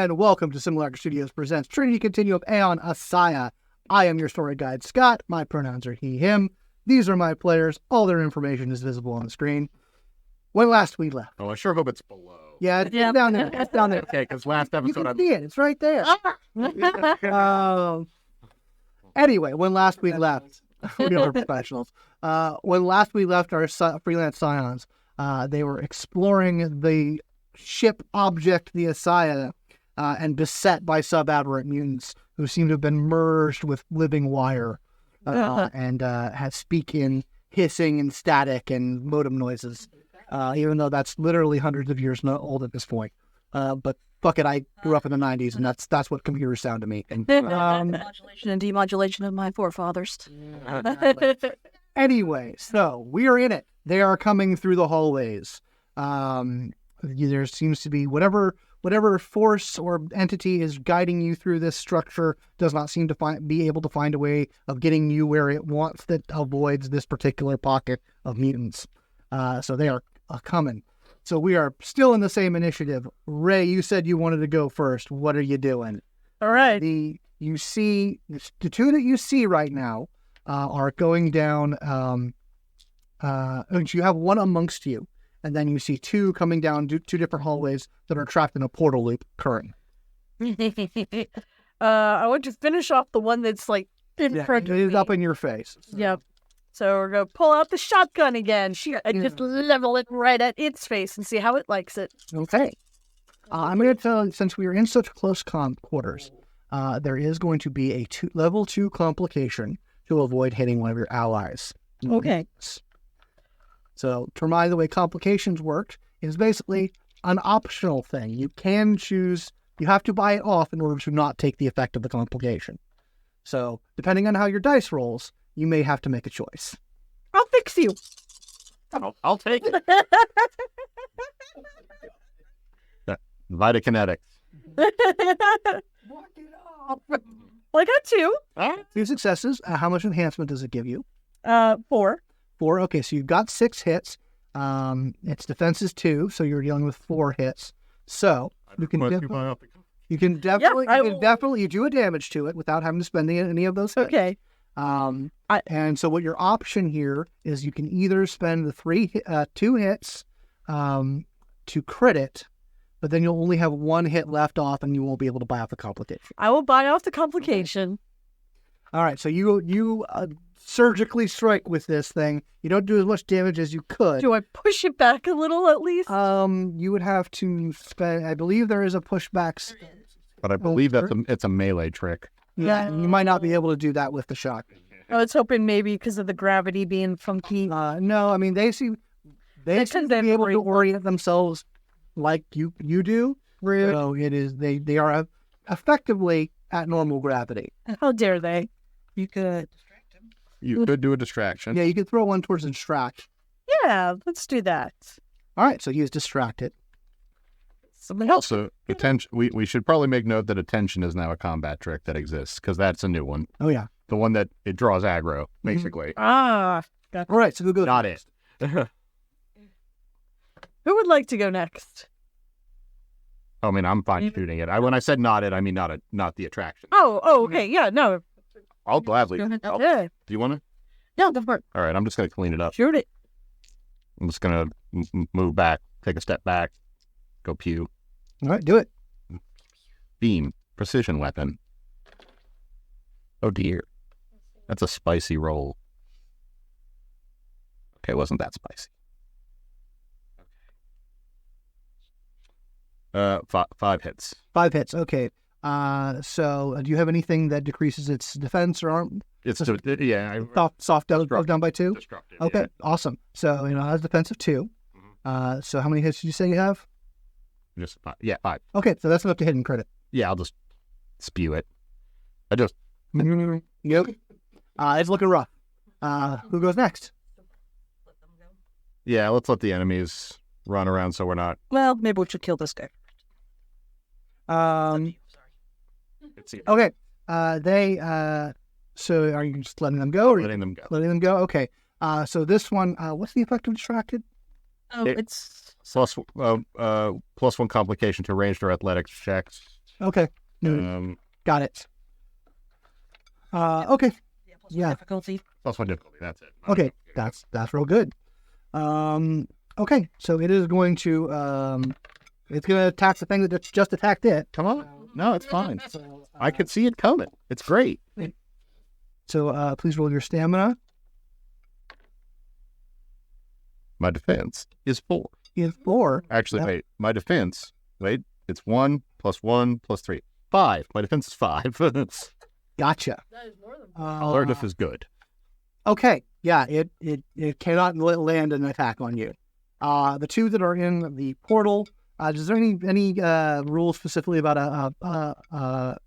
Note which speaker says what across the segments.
Speaker 1: and welcome to Simulacra Studios presents Trinity Continuum Aeon ASIYAH. I am your story guide, Scott. My pronouns are he, him. These are my players. All their information is visible on the screen. When last we left.
Speaker 2: Oh, I sure hope it's below.
Speaker 1: Yeah, it's down there. It's down there.
Speaker 2: Okay, because last
Speaker 1: You
Speaker 2: episode
Speaker 1: can see it. It's right there. Anyway, when last we left, we are professionals. When last we left our freelance scions, they were exploring the ship object, the ASIYAH, and beset by subaberrant mutants who seem to have been merged with living wire and speak in hissing and static and modem noises, even though that's literally hundreds of years old at this point. But fuck it, I grew up in the 90s, and that's what computers sound to me. And,
Speaker 3: modulation and demodulation of my forefathers.
Speaker 1: Anyway, so we are in it. They are coming through the hallways. There seems to be whatever force or entity is guiding you through this structure does not seem to be able to find a way of getting you where it wants that avoids this particular pocket of mutants. So they are coming. So we are still in the same initiative. Ray, you said you wanted to go first. What are you doing?
Speaker 3: All right.
Speaker 1: The two that you see right now are going down. You have one amongst you. And then you see two coming down two different hallways that are trapped in a portal loop currently.
Speaker 3: I want to finish off the one that's like in front of me.
Speaker 1: It is up in your face.
Speaker 3: Yep. So we're going to pull out the shotgun again and just level it right at its face and see how it likes it.
Speaker 1: Okay. I'm going to tell you, since we are in such close quarters, there is going to be a level 2 complication to avoid hitting one of your allies.
Speaker 3: Okay.
Speaker 1: So, to remind the way complications work is basically an optional thing. You can choose, you have to buy it off in order to not take the effect of the complication. So, depending on how your dice rolls, you may have to make a choice.
Speaker 3: I'll fix you.
Speaker 2: I'll take it. Vitakinetic.
Speaker 3: Walk it off. Well, I got 2.
Speaker 1: 2 successes. How much enhancement does it give you?
Speaker 3: 4.
Speaker 1: 4. Okay, so you've got 6 hits. Its defense is 2, so you're dealing with 4 hits. So you can definitely do a damage to it without having to spend any of those hits.
Speaker 3: Okay.
Speaker 1: And so what your option here is you can either spend the 2 hits to crit it, but then you'll only have 1 hit left off, and you won't be able to buy off the complication.
Speaker 3: I will buy off the complication.
Speaker 1: All right, so you surgically strike with this thing. You don't do as much damage as you could.
Speaker 3: Do I push it back a little at least?
Speaker 1: You would have to spend. I believe there is a pushback.
Speaker 2: But I believe it's a melee trick.
Speaker 1: Yeah, you might not be able to do that with the shotgun.
Speaker 3: I was hoping maybe because of the gravity being funky.
Speaker 1: No, I mean they seem to be able to orient themselves like you do.
Speaker 3: Rude.
Speaker 1: So it is they are effectively at normal gravity.
Speaker 3: How dare they? You could distract him.
Speaker 2: You could do a distraction.
Speaker 1: Yeah, you could throw one towards distract.
Speaker 3: Yeah, let's do that.
Speaker 1: All right, so he is distracted.
Speaker 3: Something else.
Speaker 2: Also, attention. We should probably make note that attention is now a combat trick that exists because that's a new one.
Speaker 1: Oh yeah,
Speaker 2: the one that it draws aggro, basically.
Speaker 3: Gotcha.
Speaker 1: All right, so who goes?
Speaker 2: Not
Speaker 1: next?
Speaker 2: it.
Speaker 3: Who would like to go next?
Speaker 2: I mean, I'm fine shooting it. When I said not it, I mean not the attraction.
Speaker 3: Oh, okay, yeah, no.
Speaker 2: I'll gladly.
Speaker 3: Yeah.
Speaker 2: Do you want to?
Speaker 3: Yeah, go for it.
Speaker 2: All right, I'm just going to clean it up.
Speaker 3: Shoot it.
Speaker 2: I'm just going to move back, take a step back, go pew.
Speaker 1: All right, do it.
Speaker 2: Beam, precision weapon. Oh dear, that's a spicy roll. Okay, wasn't that spicy? Okay. 5 hits.
Speaker 1: 5 hits. Okay. So do you have anything that decreases its defense or arm?
Speaker 2: It's
Speaker 1: soft down by 2.
Speaker 2: Destructive.
Speaker 1: Okay,
Speaker 2: Yeah.
Speaker 1: Awesome. So it has defense of 2.
Speaker 2: Mm-hmm.
Speaker 1: So how many hits did you say you have?
Speaker 2: Just 5. Yeah, 5.
Speaker 1: Okay, so that's enough to hit and credit.
Speaker 2: Yeah, I'll just spew it.
Speaker 1: Yep. It's looking rough. Who goes next?
Speaker 2: Yeah, let's let the enemies run around so we're not.
Speaker 3: Well, maybe we should kill this guy.
Speaker 1: Okay. So are you just letting them go? Or
Speaker 2: Letting them go.
Speaker 1: Letting them go. Okay. So this one, what's the effect of distracted?
Speaker 3: Oh, it's
Speaker 2: +1 complication to ranged or athletics checks.
Speaker 1: Okay. Noted. Got it. Okay. Yeah.
Speaker 3: Difficulty.
Speaker 2: Plus one difficulty. That's it.
Speaker 1: Okay. That's real good. Okay. So it is going to it's going to attack the thing that just attacked it.
Speaker 2: Come on. No, it's fine. I could see it coming. It's great.
Speaker 1: So please roll your stamina.
Speaker 2: My defense is 4.
Speaker 1: Is 4.
Speaker 2: Actually,
Speaker 1: Yep.
Speaker 2: wait. My defense. Wait. It's 1 + 1 + 3. 5. My defense is 5.
Speaker 1: Gotcha.
Speaker 3: That is more than
Speaker 2: Alertness is good.
Speaker 1: Okay. Yeah. It cannot land an attack on you. The two that are in the portal. Is there any rules specifically about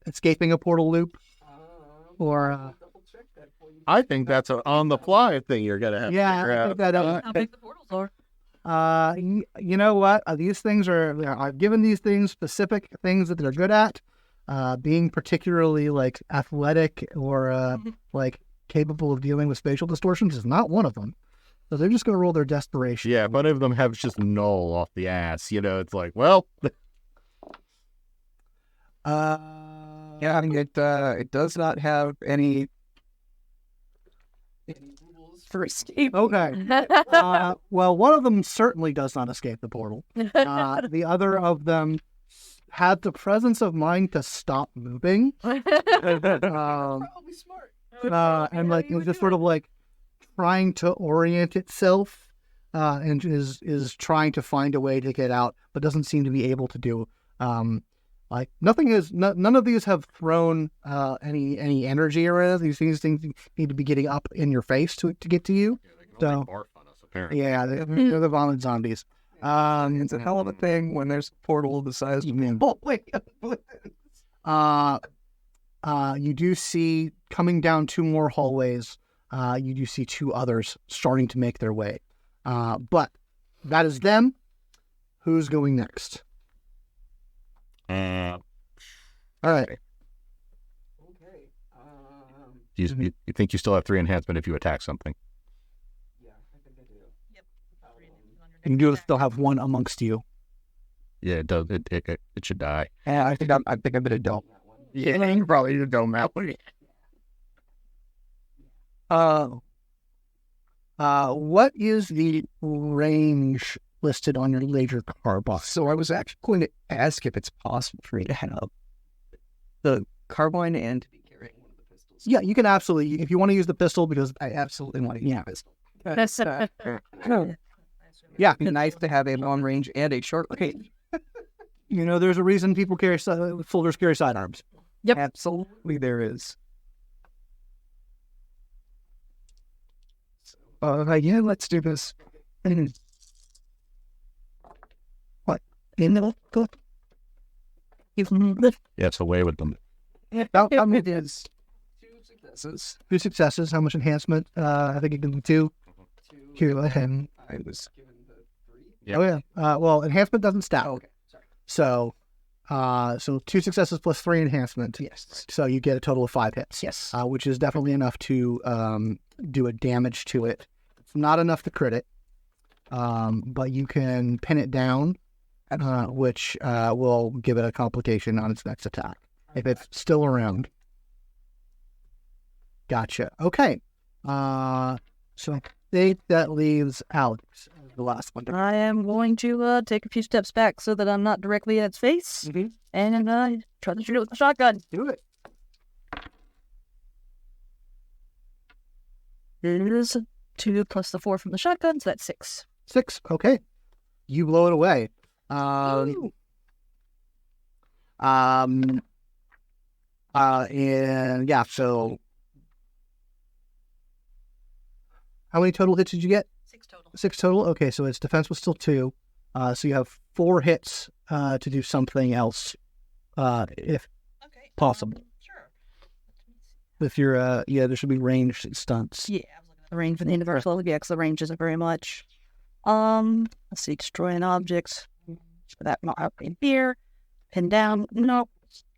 Speaker 1: escaping a portal loop? Or
Speaker 2: I think that's an on-the-fly thing you're gonna have.
Speaker 1: yeah,
Speaker 2: to figure
Speaker 1: I
Speaker 2: out.
Speaker 1: think that
Speaker 3: how big the portals are.
Speaker 1: you know what? These things I've given these things specific things that they're good at. Being particularly like athletic or like capable of dealing with spatial distortions is not one of them. So they're just going to roll their desperation.
Speaker 2: Yeah, but of them have just null off the ass. You know, it's like, well,
Speaker 4: Yeah, I mean, it does not have any rules for escape.
Speaker 1: Okay. Well, one of them certainly does not escape the portal. The other of them had the presence of mind to stop moving.
Speaker 4: Probably smart.
Speaker 1: And like it was just sort of like trying to orient itself and is trying to find a way to get out, but doesn't seem to be able to do. Like none of these have thrown any energy around. These things need to be getting up in your face to get to you.
Speaker 2: they can only barf on us, apparently.
Speaker 1: Yeah, they're the vomit zombies.
Speaker 4: It's a hell of a thing when there's a portal the size of me.
Speaker 1: Oh wait. You do see coming down 2 more hallways. You do see 2 others starting to make their way. But that is them. Who's going next?
Speaker 2: Uh,
Speaker 1: All right.
Speaker 4: Okay.
Speaker 2: you think you still have 3 enhancement if you attack something?
Speaker 4: Yeah, I think I do.
Speaker 1: You do still have one amongst you.
Speaker 2: Yeah, it does. It should die.
Speaker 4: Yeah, I think I'm gonna dump that one.
Speaker 2: Yeah, you probably need to dome that one.
Speaker 1: What is the range listed on your laser carbine?
Speaker 4: So I was actually going to ask if it's possible for me to have the carbine and to be carrying one of the pistols.
Speaker 1: Yeah, you can absolutely, if you want to use the pistol, because
Speaker 4: I absolutely want to use a pistol.
Speaker 1: yeah,
Speaker 4: It'd be nice to have a long range and a short range.
Speaker 1: there's a reason people carry soldiers carry sidearms.
Speaker 3: Yep.
Speaker 4: Absolutely, there is. Yeah, let's do this. What?
Speaker 2: Yes, away with them.
Speaker 4: It is 2 successes.
Speaker 1: 2 successes. How much enhancement? I think you can do 2. Here, let him.
Speaker 4: I was given the 3.
Speaker 2: Yep.
Speaker 1: Oh yeah. Well, enhancement doesn't stack.
Speaker 4: Oh, okay, sorry.
Speaker 1: So 2 successes plus 3 enhancement.
Speaker 4: Yes.
Speaker 1: So you get a total of 5 hits.
Speaker 4: Yes.
Speaker 1: Which is definitely enough to do a damage to it. It's not enough to crit it, but you can pin it down, which will give it a complication on its next attack if it's still around. Gotcha. Okay. So I think that leaves Alex as the last one.
Speaker 3: I am going to take a few steps back so that I'm not directly in its face, and try to shoot it with the shotgun.
Speaker 1: Do it.
Speaker 3: It is 2 plus the 4 from the shotgun, so that's 6.
Speaker 1: 6. Okay. You blow it away. And yeah, so how many total hits did you get?
Speaker 3: 6 total.
Speaker 1: 6 total? Okay, so its defense was still 2. So you have 4 hits to do something else, if possible.
Speaker 3: Sure.
Speaker 1: If you're, there should be ranged stunts.
Speaker 3: Yeah, I was looking at the range for the end of our level, because the range isn't very much. Let's see, destroy an object. For that, not out in here. Pin down. Nope.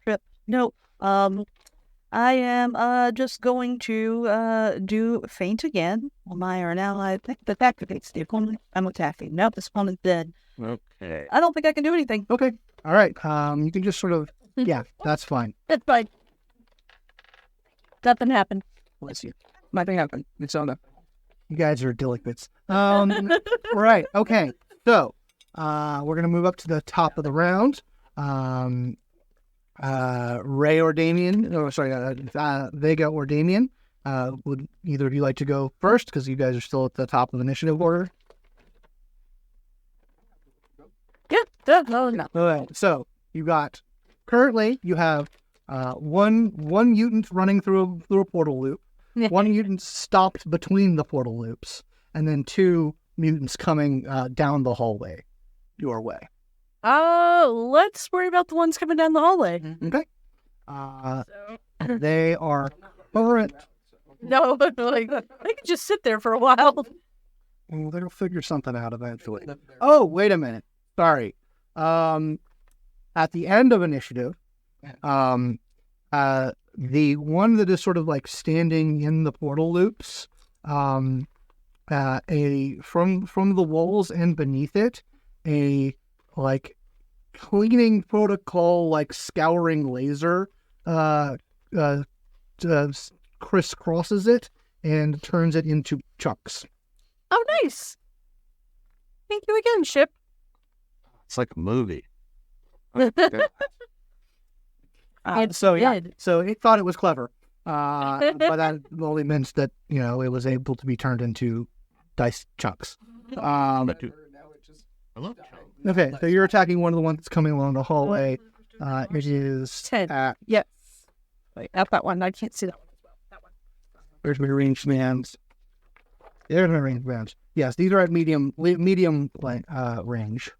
Speaker 3: Trip. Nope. I am just going to do faint again. On my or an ally that activates the opponent I'm attacking. Nope, this opponent's dead.
Speaker 2: Okay.
Speaker 3: I don't think I can do anything.
Speaker 1: Okay. All right. You can just sort of Yeah, that's fine.
Speaker 3: It's fine. Nothing happened.
Speaker 4: Bless you. Nothing happened. It's all done.
Speaker 1: You guys are delinquents. Right. Okay. So, we're gonna move up to the top of the round. Ray or Damian, Vega or Damian. Would either of you like to go first? Because you guys are still at the top of the initiative order.
Speaker 3: Yeah. No.
Speaker 1: All right. So currently you have one mutant running through a portal loop, one mutant stopped between the portal loops, and then 2 mutants coming down the hallway your way.
Speaker 3: Let's worry about the ones coming down the hallway.
Speaker 1: Okay. They are current.
Speaker 3: No, like they can just sit there for a while.
Speaker 1: Well, they'll figure something out eventually. Oh, wait a minute. Sorry. At the end of initiative, the one that is sort of like standing in the portal loops, from the walls and beneath it, a like cleaning protocol, like scouring laser, crisscrosses it and turns it into chunks.
Speaker 3: Oh, nice. Thank you again, Ship.
Speaker 2: It's like a movie.
Speaker 1: So it thought it was clever, but that only meant that it was able to be turned into dice chunks. Okay, so you're attacking one of the ones that's coming along the hallway. It is
Speaker 3: 10. Yes. Wait, not that one. I can't see that one as well. That one.
Speaker 1: Where's my ranged bands? There's my ranged bands. Yes, these are at medium range.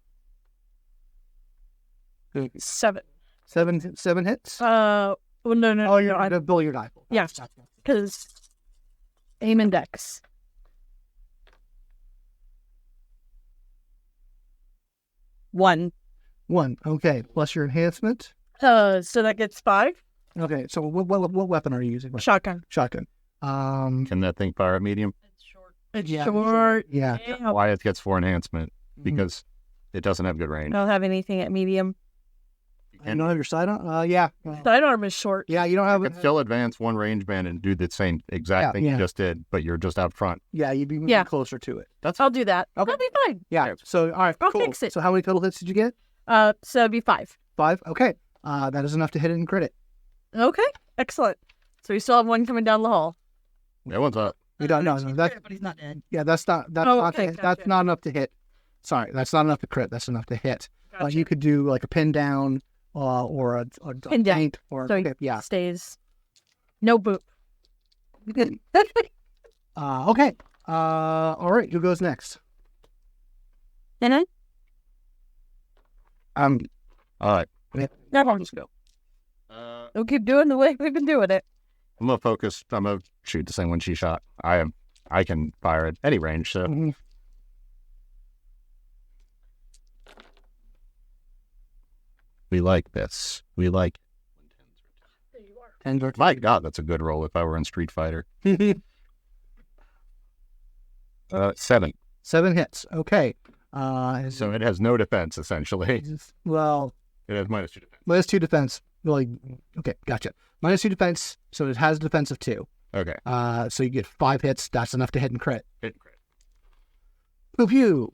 Speaker 3: 7.
Speaker 1: Seven hits.
Speaker 3: Well, no.
Speaker 1: Oh, you're on a billiard die.
Speaker 3: Yeah, because aim and dex. 1.
Speaker 1: Okay, plus your enhancement.
Speaker 3: So that gets 5.
Speaker 1: Okay, so what weapon are you using?
Speaker 3: Shotgun.
Speaker 1: Shotgun.
Speaker 2: Can that thing fire at medium?
Speaker 3: It's
Speaker 1: Yeah.
Speaker 3: short.
Speaker 1: Yeah.
Speaker 2: Wyeth gets 4 enhancement because it doesn't have good range.
Speaker 3: I don't have anything at medium.
Speaker 1: You don't have your sidearm? Yeah.
Speaker 3: Sidearm is short.
Speaker 1: Yeah, you don't have
Speaker 2: You can still advance 1 range band and do the same exact thing you just did, but you're just out front.
Speaker 1: Yeah, you'd be moving closer to it.
Speaker 3: I'll do that.
Speaker 1: Okay.
Speaker 3: That'll be fine.
Speaker 1: Yeah. So, all right,
Speaker 3: I'll
Speaker 1: cool.
Speaker 3: fix it.
Speaker 1: So how many total hits did you get?
Speaker 3: So it'd be 5.
Speaker 1: 5? Okay. That is enough to hit it and crit it.
Speaker 3: Okay. Excellent. So we still have one coming down the hall.
Speaker 2: That one's up.
Speaker 1: You don't know. That's,
Speaker 3: but he's not dead.
Speaker 1: yeah, that's not
Speaker 3: okay,
Speaker 1: that's
Speaker 3: gotcha.
Speaker 1: not enough to hit. Sorry, that's not enough to crit. That's enough to hit.
Speaker 3: Gotcha.
Speaker 1: You could do like a pin down or a
Speaker 3: Pin down.
Speaker 1: paint or
Speaker 3: So he
Speaker 1: yeah.
Speaker 3: stays. No boop.
Speaker 1: Okay. All right. Who goes next?
Speaker 3: And then?
Speaker 2: All right.
Speaker 3: Never just go. We'll keep doing the way we've been doing it.
Speaker 2: I'm gonna focus. I'm gonna shoot the same one she shot. I can fire at any range. So
Speaker 1: Mhm.
Speaker 2: we like this. We like. My God, that's a good roll. If I were in Street Fighter, 7.
Speaker 1: 7 hits. Okay.
Speaker 2: So it has no defense essentially.
Speaker 1: Well,
Speaker 2: It has -2 defense.
Speaker 1: -2 defense. Really? Okay, gotcha. -2 defense, so it has a defense of 2.
Speaker 2: Okay.
Speaker 1: So you get 5 hits. That's enough to hit and crit.
Speaker 2: Hit and crit.
Speaker 1: Pew pew.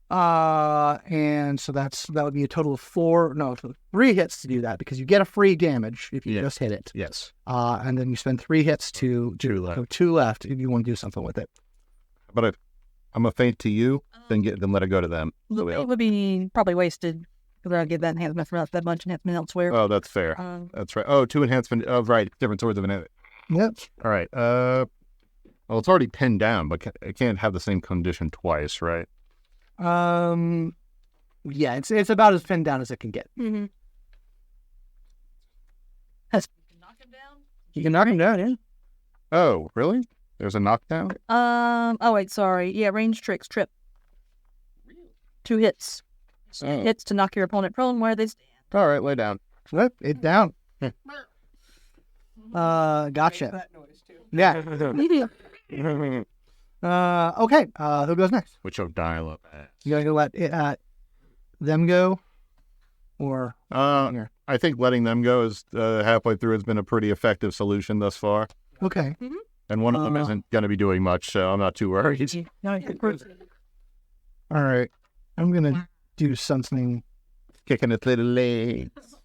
Speaker 1: And so that would be a total of 3 hits to do that because you get a free damage if you just hit it.
Speaker 2: Yes.
Speaker 1: And then you spend 3 hits to 2 left if you want to do something with it.
Speaker 2: But I'm gonna feint to you, then let it go to them. So
Speaker 3: It would be probably wasted because I'll give that enhancement for not that much enhancement elsewhere.
Speaker 2: Oh, that's fair. That's right. Oh, 2 enhancement. Oh, right. Different swords of enhancement.
Speaker 1: Yep.
Speaker 2: All right. Well, it's already pinned down, but it can't have the same condition twice, right?
Speaker 1: Yeah, it's about as pinned down as it can get.
Speaker 3: Mm-hmm.
Speaker 1: You can knock him down, yeah.
Speaker 2: Oh, really? There's a knockdown?
Speaker 3: Oh wait, sorry. Yeah, range tricks, trip. 2 hits.
Speaker 2: Oh.
Speaker 3: Hits to knock your opponent prone where they stand.
Speaker 2: All right, lay down.
Speaker 1: Flip it down. Gotcha. Yeah. Okay. Who goes next?
Speaker 2: Which will dial up at?
Speaker 1: You gonna let them go, or
Speaker 2: I'll I think letting them go is halfway through has been a pretty effective solution thus far.
Speaker 1: Okay.
Speaker 2: And one of them isn't going to be doing much, so I'm not too worried.
Speaker 1: All right. I'm going to do something.
Speaker 2: Kicking its little legs.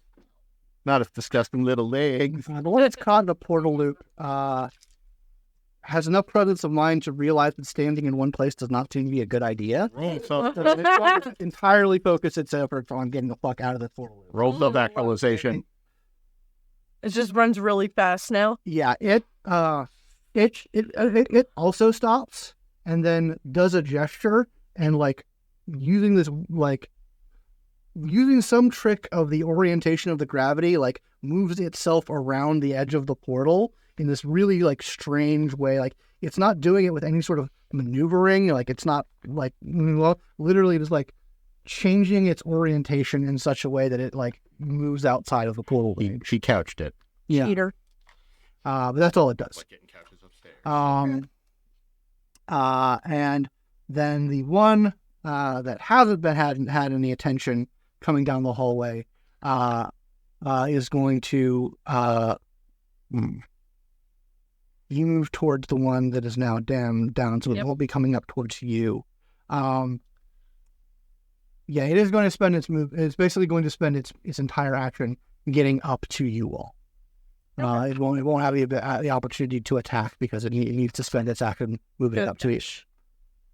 Speaker 2: Not its disgusting little legs.
Speaker 1: The one that's caught in the portal loop has enough presence of mind to realize that standing in one place does not seem to be a good idea.
Speaker 2: So
Speaker 1: So it's going to entirely focus its efforts on getting the fuck out of the portal loop.
Speaker 2: roll self-actualization.
Speaker 5: It just runs really fast now.
Speaker 1: Yeah, it also stops and then does a gesture and using some trick of the orientation of the gravity, moves itself around the edge of the portal in this really strange way. It's not doing it with any sort of maneuvering. It's not literally just changing its orientation in such a way that it moves outside of the portal range.
Speaker 2: She couched it.
Speaker 1: Yeah.
Speaker 5: Cheater.
Speaker 1: But that's all it does.
Speaker 2: Getting couches upstairs.
Speaker 1: And then the one that hadn't had any attention coming down the hallway is going to move towards the one that is now down, so it won't be coming up towards you. Yeah, it is going to spend its move. It's basically going to spend its entire action getting up to you all. It won't have the opportunity to attack because it needs to spend its action moving it up to you.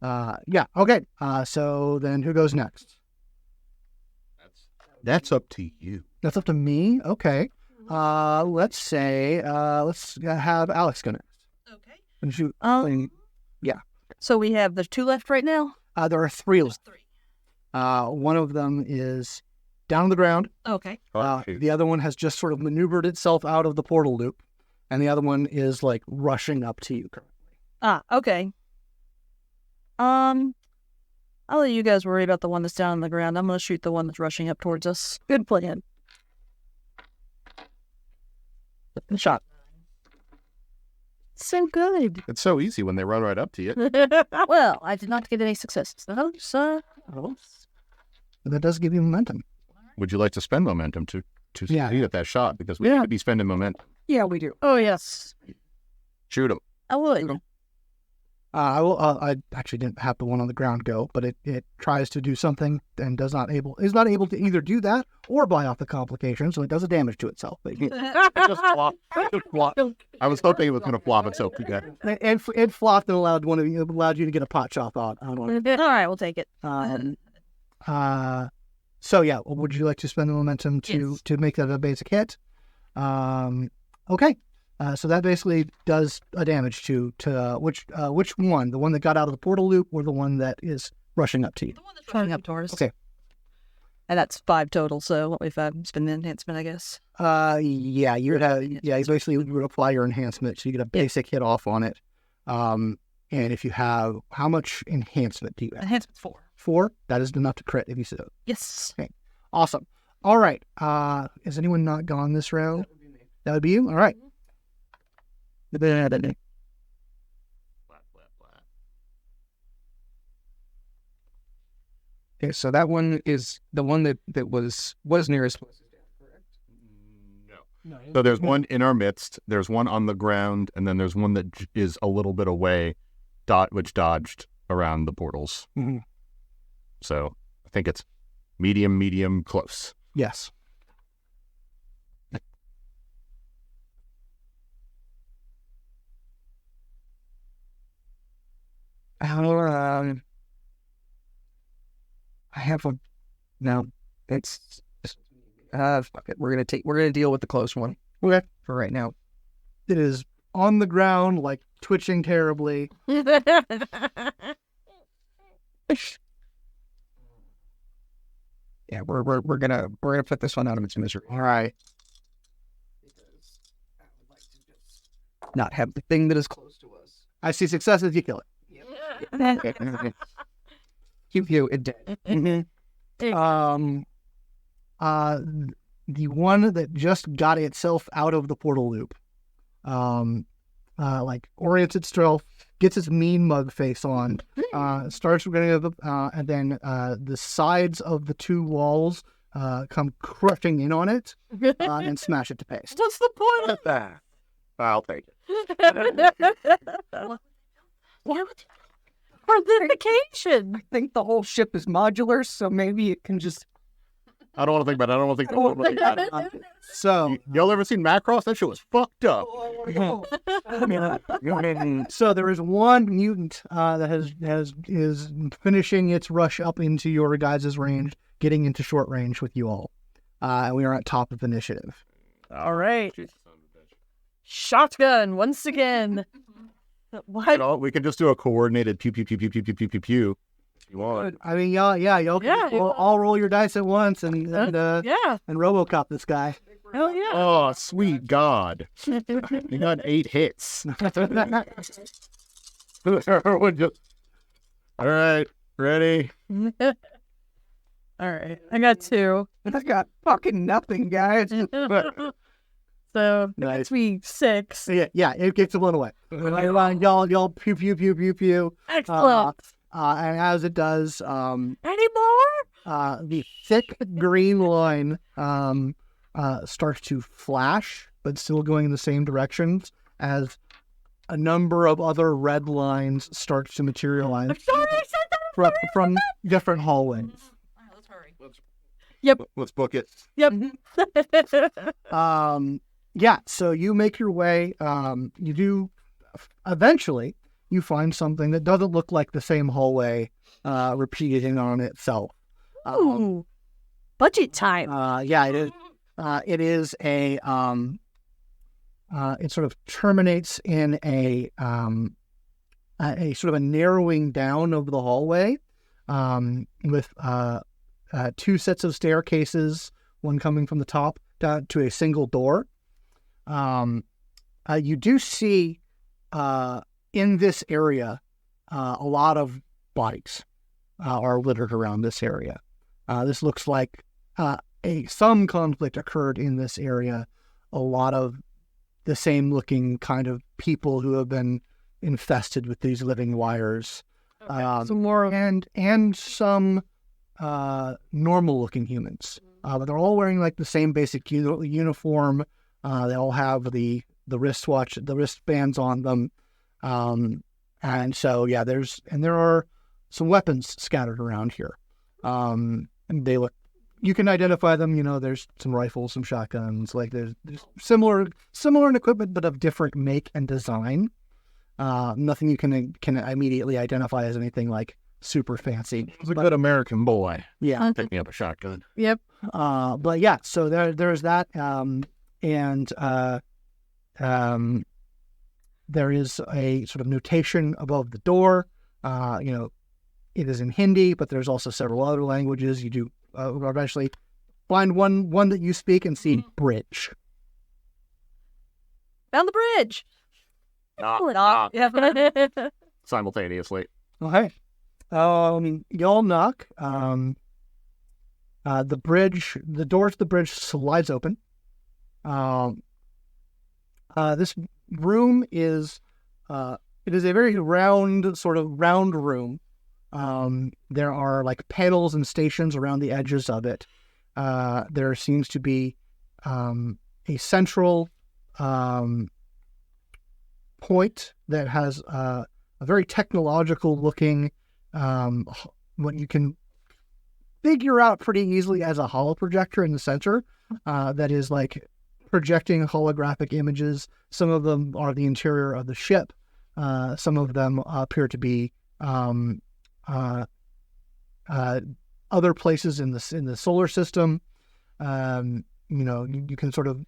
Speaker 1: Yeah. Okay. So then who goes next?
Speaker 2: That's up to you.
Speaker 1: That's up to me. Okay. Let's have Alex go next.
Speaker 3: Okay.
Speaker 1: And shoot.
Speaker 3: So we have the 2 left right now?
Speaker 1: There are 3
Speaker 3: There's
Speaker 1: left.
Speaker 3: 3.
Speaker 1: One of them is down on the ground.
Speaker 3: Okay.
Speaker 1: The other one has just sort of maneuvered itself out of the portal loop, and the other one is rushing up to you currently.
Speaker 3: Okay. I'll let you guys worry about the one that's down on the ground. I'm going to shoot the one that's rushing up towards us. Good plan. Good shot. So good.
Speaker 2: It's so easy when they run right up to you.
Speaker 3: Well, I did not get any successes, though, so...
Speaker 1: But that does give you momentum.
Speaker 2: Would you like to spend momentum to
Speaker 1: Yeah.
Speaker 2: succeed at that shot? Because we could be spending momentum.
Speaker 3: Yeah, we do. Oh, yes.
Speaker 2: Shoot him.
Speaker 3: I would.
Speaker 1: I will. I actually didn't have the one on the ground go, but it tries to do something and is not able to either do that or buy off the complication, so it does a damage to itself. But
Speaker 2: It just flopped. It just flopped. I was hoping it was going to flop itself to death.
Speaker 1: it flopped and allowed you to get a pot chop on one.
Speaker 3: All right, we'll take it.
Speaker 1: So yeah, would you like to spend the momentum to make that a basic hit? Okay. So that basically does a damage to which one? The one that got out of the portal loop or the one that is rushing up to you?
Speaker 3: The one that's rushing up towards us.
Speaker 1: Okay.
Speaker 3: And that's 5 total, so what we've spend the enhancement, I guess.
Speaker 1: Yeah, you would have. Yeah, you basically would apply your enhancement, so you get a basic hit off on it. And if you have, how much enhancement do you have?
Speaker 3: Enhancement's 4.
Speaker 1: 4. That is enough to crit if you so.
Speaker 3: Yes.
Speaker 1: Okay. Awesome. All right. Has anyone not gone this round? That would be you. All right.
Speaker 2: Flat, flat, flat.
Speaker 4: Okay, so that one is the one that was nearest was down, correct?
Speaker 2: No. So there's one in our midst, there's one on the ground, and then there's one that is a little bit away, which dodged around the portals.
Speaker 1: Mhm.
Speaker 2: So I think it's medium, close.
Speaker 1: Yes.
Speaker 4: I have a no. It's fuck it. We're gonna deal with the close one.
Speaker 1: Okay.
Speaker 4: For right now.
Speaker 1: It is on the ground, twitching terribly.
Speaker 4: Yeah, we're gonna put this one out of its misery.
Speaker 1: All right.
Speaker 4: I would like to just not have the thing that is close to us.
Speaker 1: I see successes. You kill it.
Speaker 4: Keep you it dead.
Speaker 1: The one that just got itself out of the portal loop, orients itself, gets its mean mug face on, starts getting and then the sides of the 2 walls come crushing in on it and smash it to paste.
Speaker 5: What's the point of
Speaker 2: that? I'll take it.
Speaker 5: Why would for the vacation?
Speaker 4: I think the whole ship is modular, so maybe it can just.
Speaker 2: I don't want to think about it. I don't want to think about it.
Speaker 1: So,
Speaker 2: Y'all ever seen Macross? That shit was fucked up.
Speaker 1: so there is one mutant that is finishing its rush up into your guys' range, getting into short range with you all. And we are at top of initiative.
Speaker 5: All right. Shotgun once again. What?
Speaker 2: We can just do a coordinated pew pew pew pew pew pew pew pew pew. If you want.
Speaker 1: I mean, y'all all roll your dice at once and
Speaker 5: Yeah.
Speaker 1: RoboCop this guy.
Speaker 5: Hell yeah.
Speaker 2: Oh, sweet God! You got 8 hits. All right, ready?
Speaker 5: All right. I got 2.
Speaker 4: I got fucking nothing, guys.
Speaker 5: So
Speaker 1: Nice.
Speaker 5: that's me 6.
Speaker 1: Yeah, it gets blown away. Y'all pew pew pew pew pew.
Speaker 5: Excellent.
Speaker 1: And as it does,
Speaker 5: Any more?
Speaker 1: the thick green line starts to flash, but still going in the same directions as a number of other red lines start to materialize
Speaker 5: Sorry, I said that.
Speaker 1: from different hallways.
Speaker 3: Let's hurry.
Speaker 2: Let's book it.
Speaker 5: Yep.
Speaker 1: Yeah, so you make your way. You do eventually. You find something that doesn't look like the same hallway repeating on itself.
Speaker 5: Ooh. Budget time.
Speaker 1: Yeah, it is. It is a. It sort of terminates in a sort of a narrowing down of the hallway, with 2 sets of staircases, one coming from the top down to a single door. You do see in this area a lot of bodies are littered around this area. This looks like some conflict occurred in this area. A lot of the same looking kind of people who have been infested with these living wires.
Speaker 5: So more of
Speaker 1: And some normal looking humans. But they're all wearing like the same basic uniform. They all have the wristbands on them. And so, yeah, there are some weapons scattered around here. And you can identify them, there's some rifles, some shotguns, like there's similar in equipment, but of different make and design. Nothing you can immediately identify as anything like super fancy.
Speaker 2: He's a good American boy.
Speaker 1: Yeah.
Speaker 2: Picking up a shotgun.
Speaker 5: Yep.
Speaker 1: But yeah, so there's that. And there is a sort of notation above the door. It is in Hindi, but there's also several other languages. You do eventually find one that you speak and see bridge.
Speaker 5: Found the bridge.
Speaker 2: Knock.
Speaker 5: Yeah.
Speaker 2: Simultaneously.
Speaker 1: Okay. Y'all knock. The door to the bridge slides open. This room is it is a very round room. There are like panels and stations around the edges of it. There seems to be a central point that has a very technological looking, what you can figure out pretty easily as a holoprojector in the center, that is like projecting holographic images. Some of them are the interior of the ship. Some of them appear to be other places in the solar system. You can sort of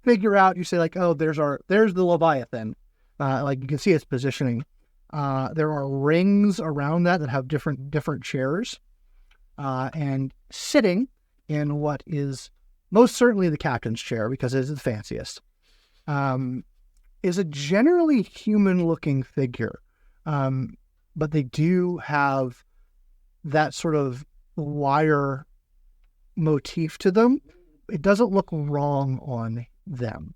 Speaker 1: figure out. You say like, oh, there's the Leviathan. Like you can see its positioning. There are rings around that have different chairs, and sitting in what is most certainly the captain's chair because it is the fanciest, is a generally human-looking figure, but they do have that sort of wire motif to them. It doesn't look wrong on them.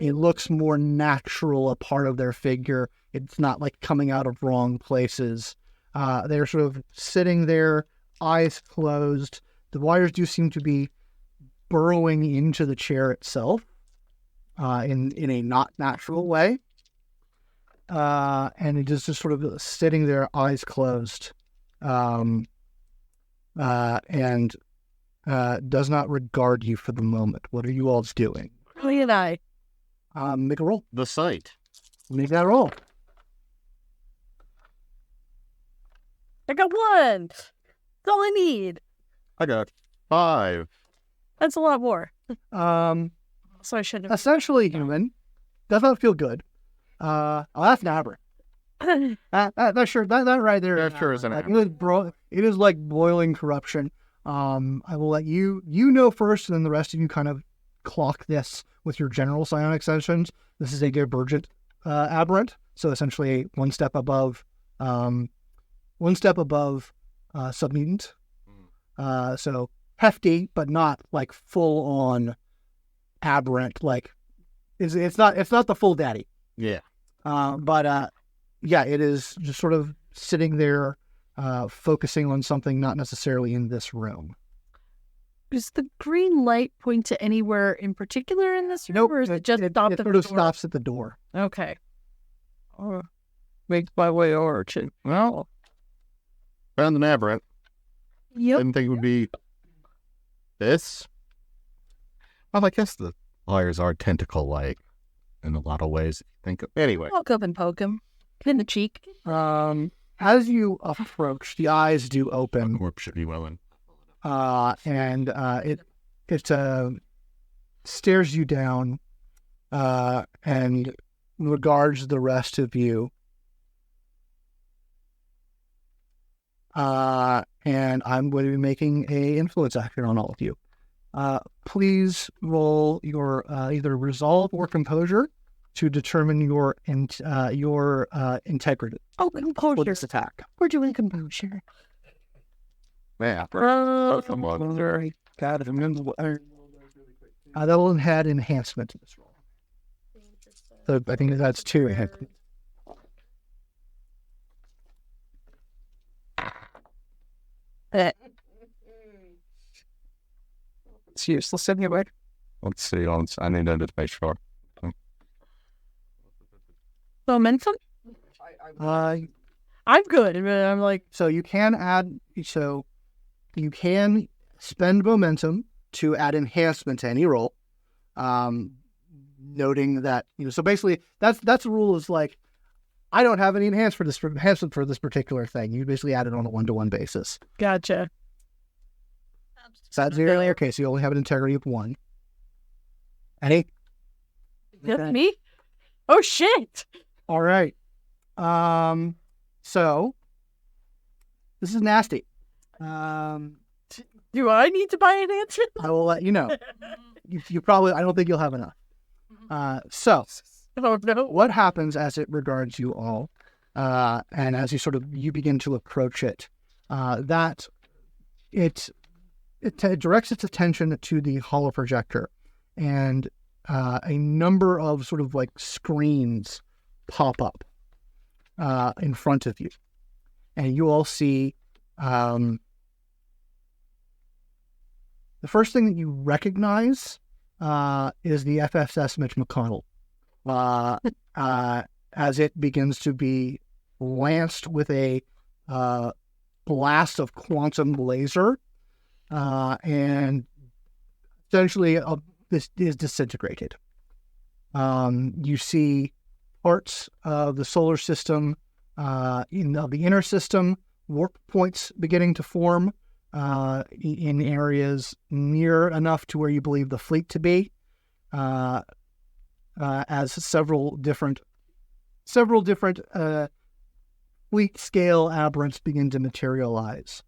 Speaker 1: It looks more natural, a part of their figure. It's not like coming out of wrong places. They're sort of sitting there, eyes closed. the wires do seem to be burrowing into the chair itself in a not natural way. And it is just sort of sitting there, eyes closed, and does not regard you for the moment. What are you all doing?
Speaker 5: Lee and I.
Speaker 1: Make a roll.
Speaker 2: The sight.
Speaker 1: Make that roll.
Speaker 5: I got 1. That's all I need.
Speaker 2: I got 5.
Speaker 5: That's a lot more. So I shouldn't have.
Speaker 1: Essentially human. Does not feel good. Oh, that's an aberrant. That right there.
Speaker 2: That sure is an
Speaker 1: like, it is like boiling corruption. I will let you know first, and then the rest of you kind of clock this with your general psionic sensations. This is a divergent aberrant, so essentially one step above submutant. So hefty, but not like full on aberrant. Like it's not the full daddy.
Speaker 2: Yeah.
Speaker 1: But it is just sort of sitting there, focusing on something not necessarily in this room.
Speaker 5: Does the green light point to anywhere in particular in this room,
Speaker 1: Nope,
Speaker 5: or is it just stopped
Speaker 1: it
Speaker 5: at
Speaker 1: sort
Speaker 5: the
Speaker 1: of
Speaker 5: door?
Speaker 1: stops at the door.
Speaker 5: Okay.
Speaker 4: Make my way over to.
Speaker 2: Well, found an aberrant.
Speaker 5: Yep.
Speaker 2: Didn't think it would be this. Well, I guess the wires are tentacle-like in a lot of ways. Anyway.
Speaker 5: Walk up and poke him in the cheek.
Speaker 1: As you approach, the eyes do open.
Speaker 2: Warp should be willing.
Speaker 1: And it stares you down and regards the rest of you. And I'm going to be making a influence action on all of you. Please roll your either resolve or composure to determine your integrity
Speaker 5: Oh,
Speaker 1: for
Speaker 5: composure.
Speaker 1: this attack.
Speaker 5: We're doing composure.
Speaker 2: Yeah.
Speaker 4: Come on.
Speaker 1: That will add enhancement to this roll. So I think that's 2 enhancement.
Speaker 4: It's useless anyway.
Speaker 2: Let's see. I need to make sure.
Speaker 5: Momentum? I'm good. I'm like,
Speaker 1: So you can spend momentum to add enhancement to any roll. Noting that, so basically that's the rule is like, I don't have any enhancement for this particular thing. You basically add it on a 1-to-1 basis.
Speaker 5: gotcha.
Speaker 1: Is that 0? Okay, so you only have an integrity of 1. Any?
Speaker 5: Just me? Oh, shit.
Speaker 1: All right. So this is nasty.
Speaker 5: Do I need to buy an answer?
Speaker 1: I will let you know. You probably, I don't think you'll have enough. So
Speaker 5: Oh, no.
Speaker 1: what happens as it regards you all, and as you begin to approach it, that it directs its attention to the holo projector, and a number of sort of like screens pop up in front of you, and you all see the first thing that you recognize is the FSS Mitch McConnell, as it begins to be lanced with a blast of quantum laser, and essentially this is disintegrated. You see parts of the solar system in the inner system, warp points beginning to form in areas near enough to where you believe the fleet to be, as several different fleet scale aberrants begin to materialize.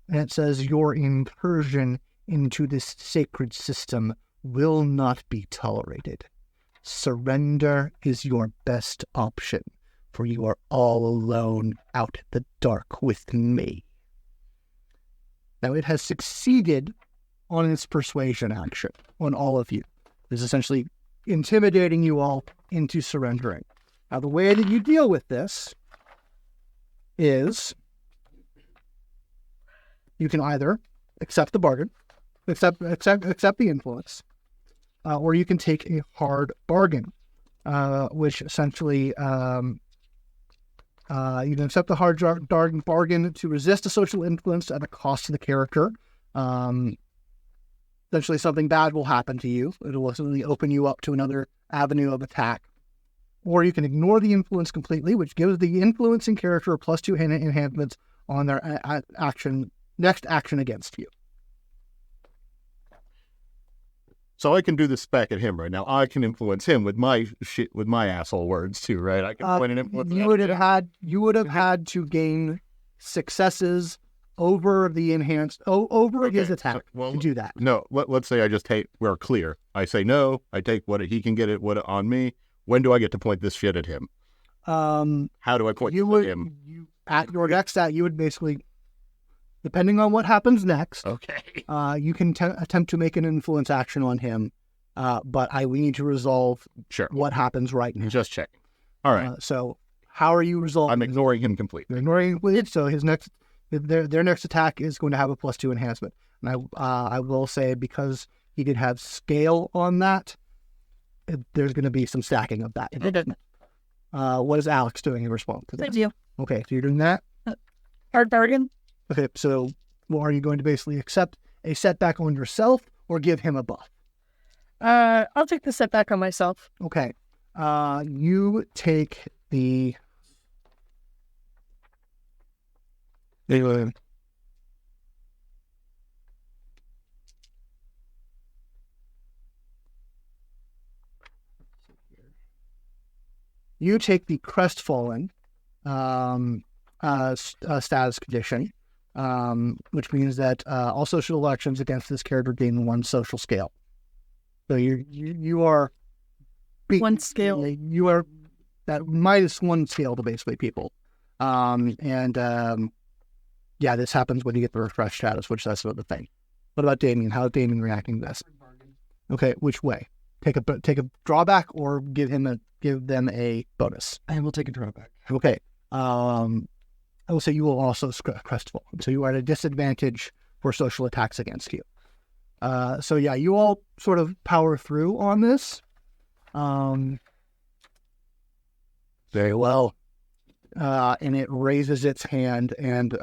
Speaker 1: And it says your incursion into this sacred system will not be tolerated. Surrender is your best option, for you are all alone out in the dark with me. Now, it has succeeded on its persuasion action on all of you. It is essentially intimidating you all into surrendering. Now, the way that you deal with this is you can either accept the bargain, accept the influence, or you can take a hard bargain, which essentially you can accept the hard bargain to resist a social influence at a cost to the character. Essentially, something bad will happen to you. It will essentially open you up to another avenue of attack. Or you can ignore the influence completely, which gives the influencing character a +2 enhancements on their next action against you.
Speaker 2: So I can do this back at him right now. I can influence him with my asshole words too, right? I can point an influence.
Speaker 1: You would have had to gain successes over the over his attack to do that.
Speaker 2: No, let's say I just we're clear. I say no. I take what he can get it on me. When do I get to point this shit at him? How do I point this at him?
Speaker 1: At your next you would basically, depending on what happens next,
Speaker 2: okay,
Speaker 1: you can attempt to make an influence action on him, but we need to resolve what happens right now.
Speaker 2: Just checking. All right.
Speaker 1: So how are you resolving?
Speaker 2: I'm ignoring him completely.
Speaker 1: You're ignoring him completely. So their next attack is going to have a +2 enhancement. And I will say, because he did have scale on that, there's going to be some stacking of that. What is Alex doing in response to that?
Speaker 3: Thank you.
Speaker 1: Okay, so you're doing that?
Speaker 3: Hard bargain.
Speaker 1: Okay, so are you going to basically accept a setback on yourself or give him a buff?
Speaker 5: I'll take the setback on myself.
Speaker 1: Okay. You take the... You take the crestfallen status condition, which means that all social actions against this character gain 1 social scale. So you are
Speaker 5: 1 scale.
Speaker 1: You are that -1 scale to basically people, this happens when you get the refresh status, which that's the thing. What about Damian? How is Damian reacting to this? Okay, which way? Take a drawback or give them a bonus?
Speaker 4: I will take a drawback.
Speaker 1: Okay. I will say you will also crestfall. So you are at a disadvantage for social attacks against you. You all sort of power through on this. Very well. And it raises its hand and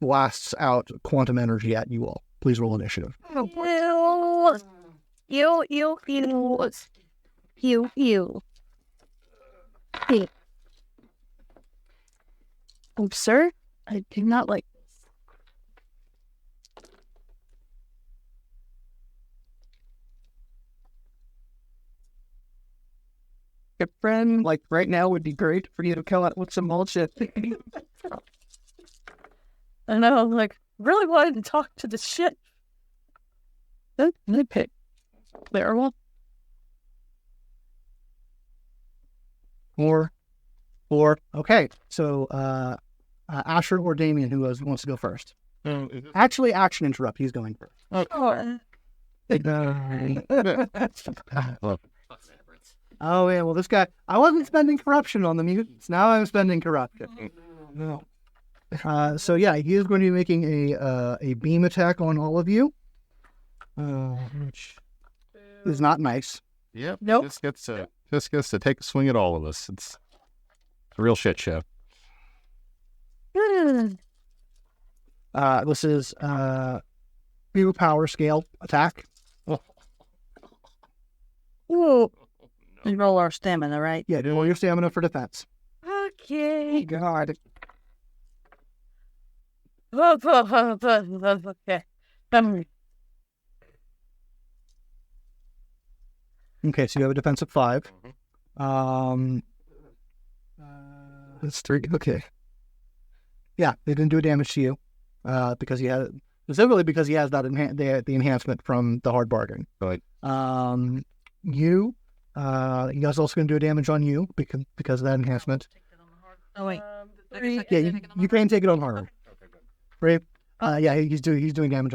Speaker 1: blasts out quantum energy at you all. Please roll initiative.
Speaker 5: You. Oh, sir, I do not like this.
Speaker 4: Your friend, like right now, would be great for you to come out with some bullshit.
Speaker 5: I know, really wanted to talk to this shit. Then I pick there one.
Speaker 1: 4. Okay, so Asher or Damian, who wants to go first? Actually, action interrupt. He's going first. Oh yeah, well this guy. I wasn't spending corruption on the mutants. Now I'm spending corruption. No. He is going to be making a beam attack on all of you, which is not nice.
Speaker 2: Yep.
Speaker 5: Nope.
Speaker 2: Just gets to take a swing at all of us. It's a real shit show.
Speaker 1: This is few power scale attack.
Speaker 3: Ooh. We roll our stamina, right?
Speaker 1: Yeah, roll your stamina for defense.
Speaker 5: Okay.
Speaker 1: God.
Speaker 5: Okay.
Speaker 1: Okay, so you have a defense of 5. That's 3. Okay. Yeah, they didn't do damage to you because he has that the enhancement from the hard bargain.
Speaker 2: Right.
Speaker 1: You guys also going to do damage on you because of that enhancement.
Speaker 3: Oh wait.
Speaker 1: Yeah, you can take it on hard. Right? He's doing damage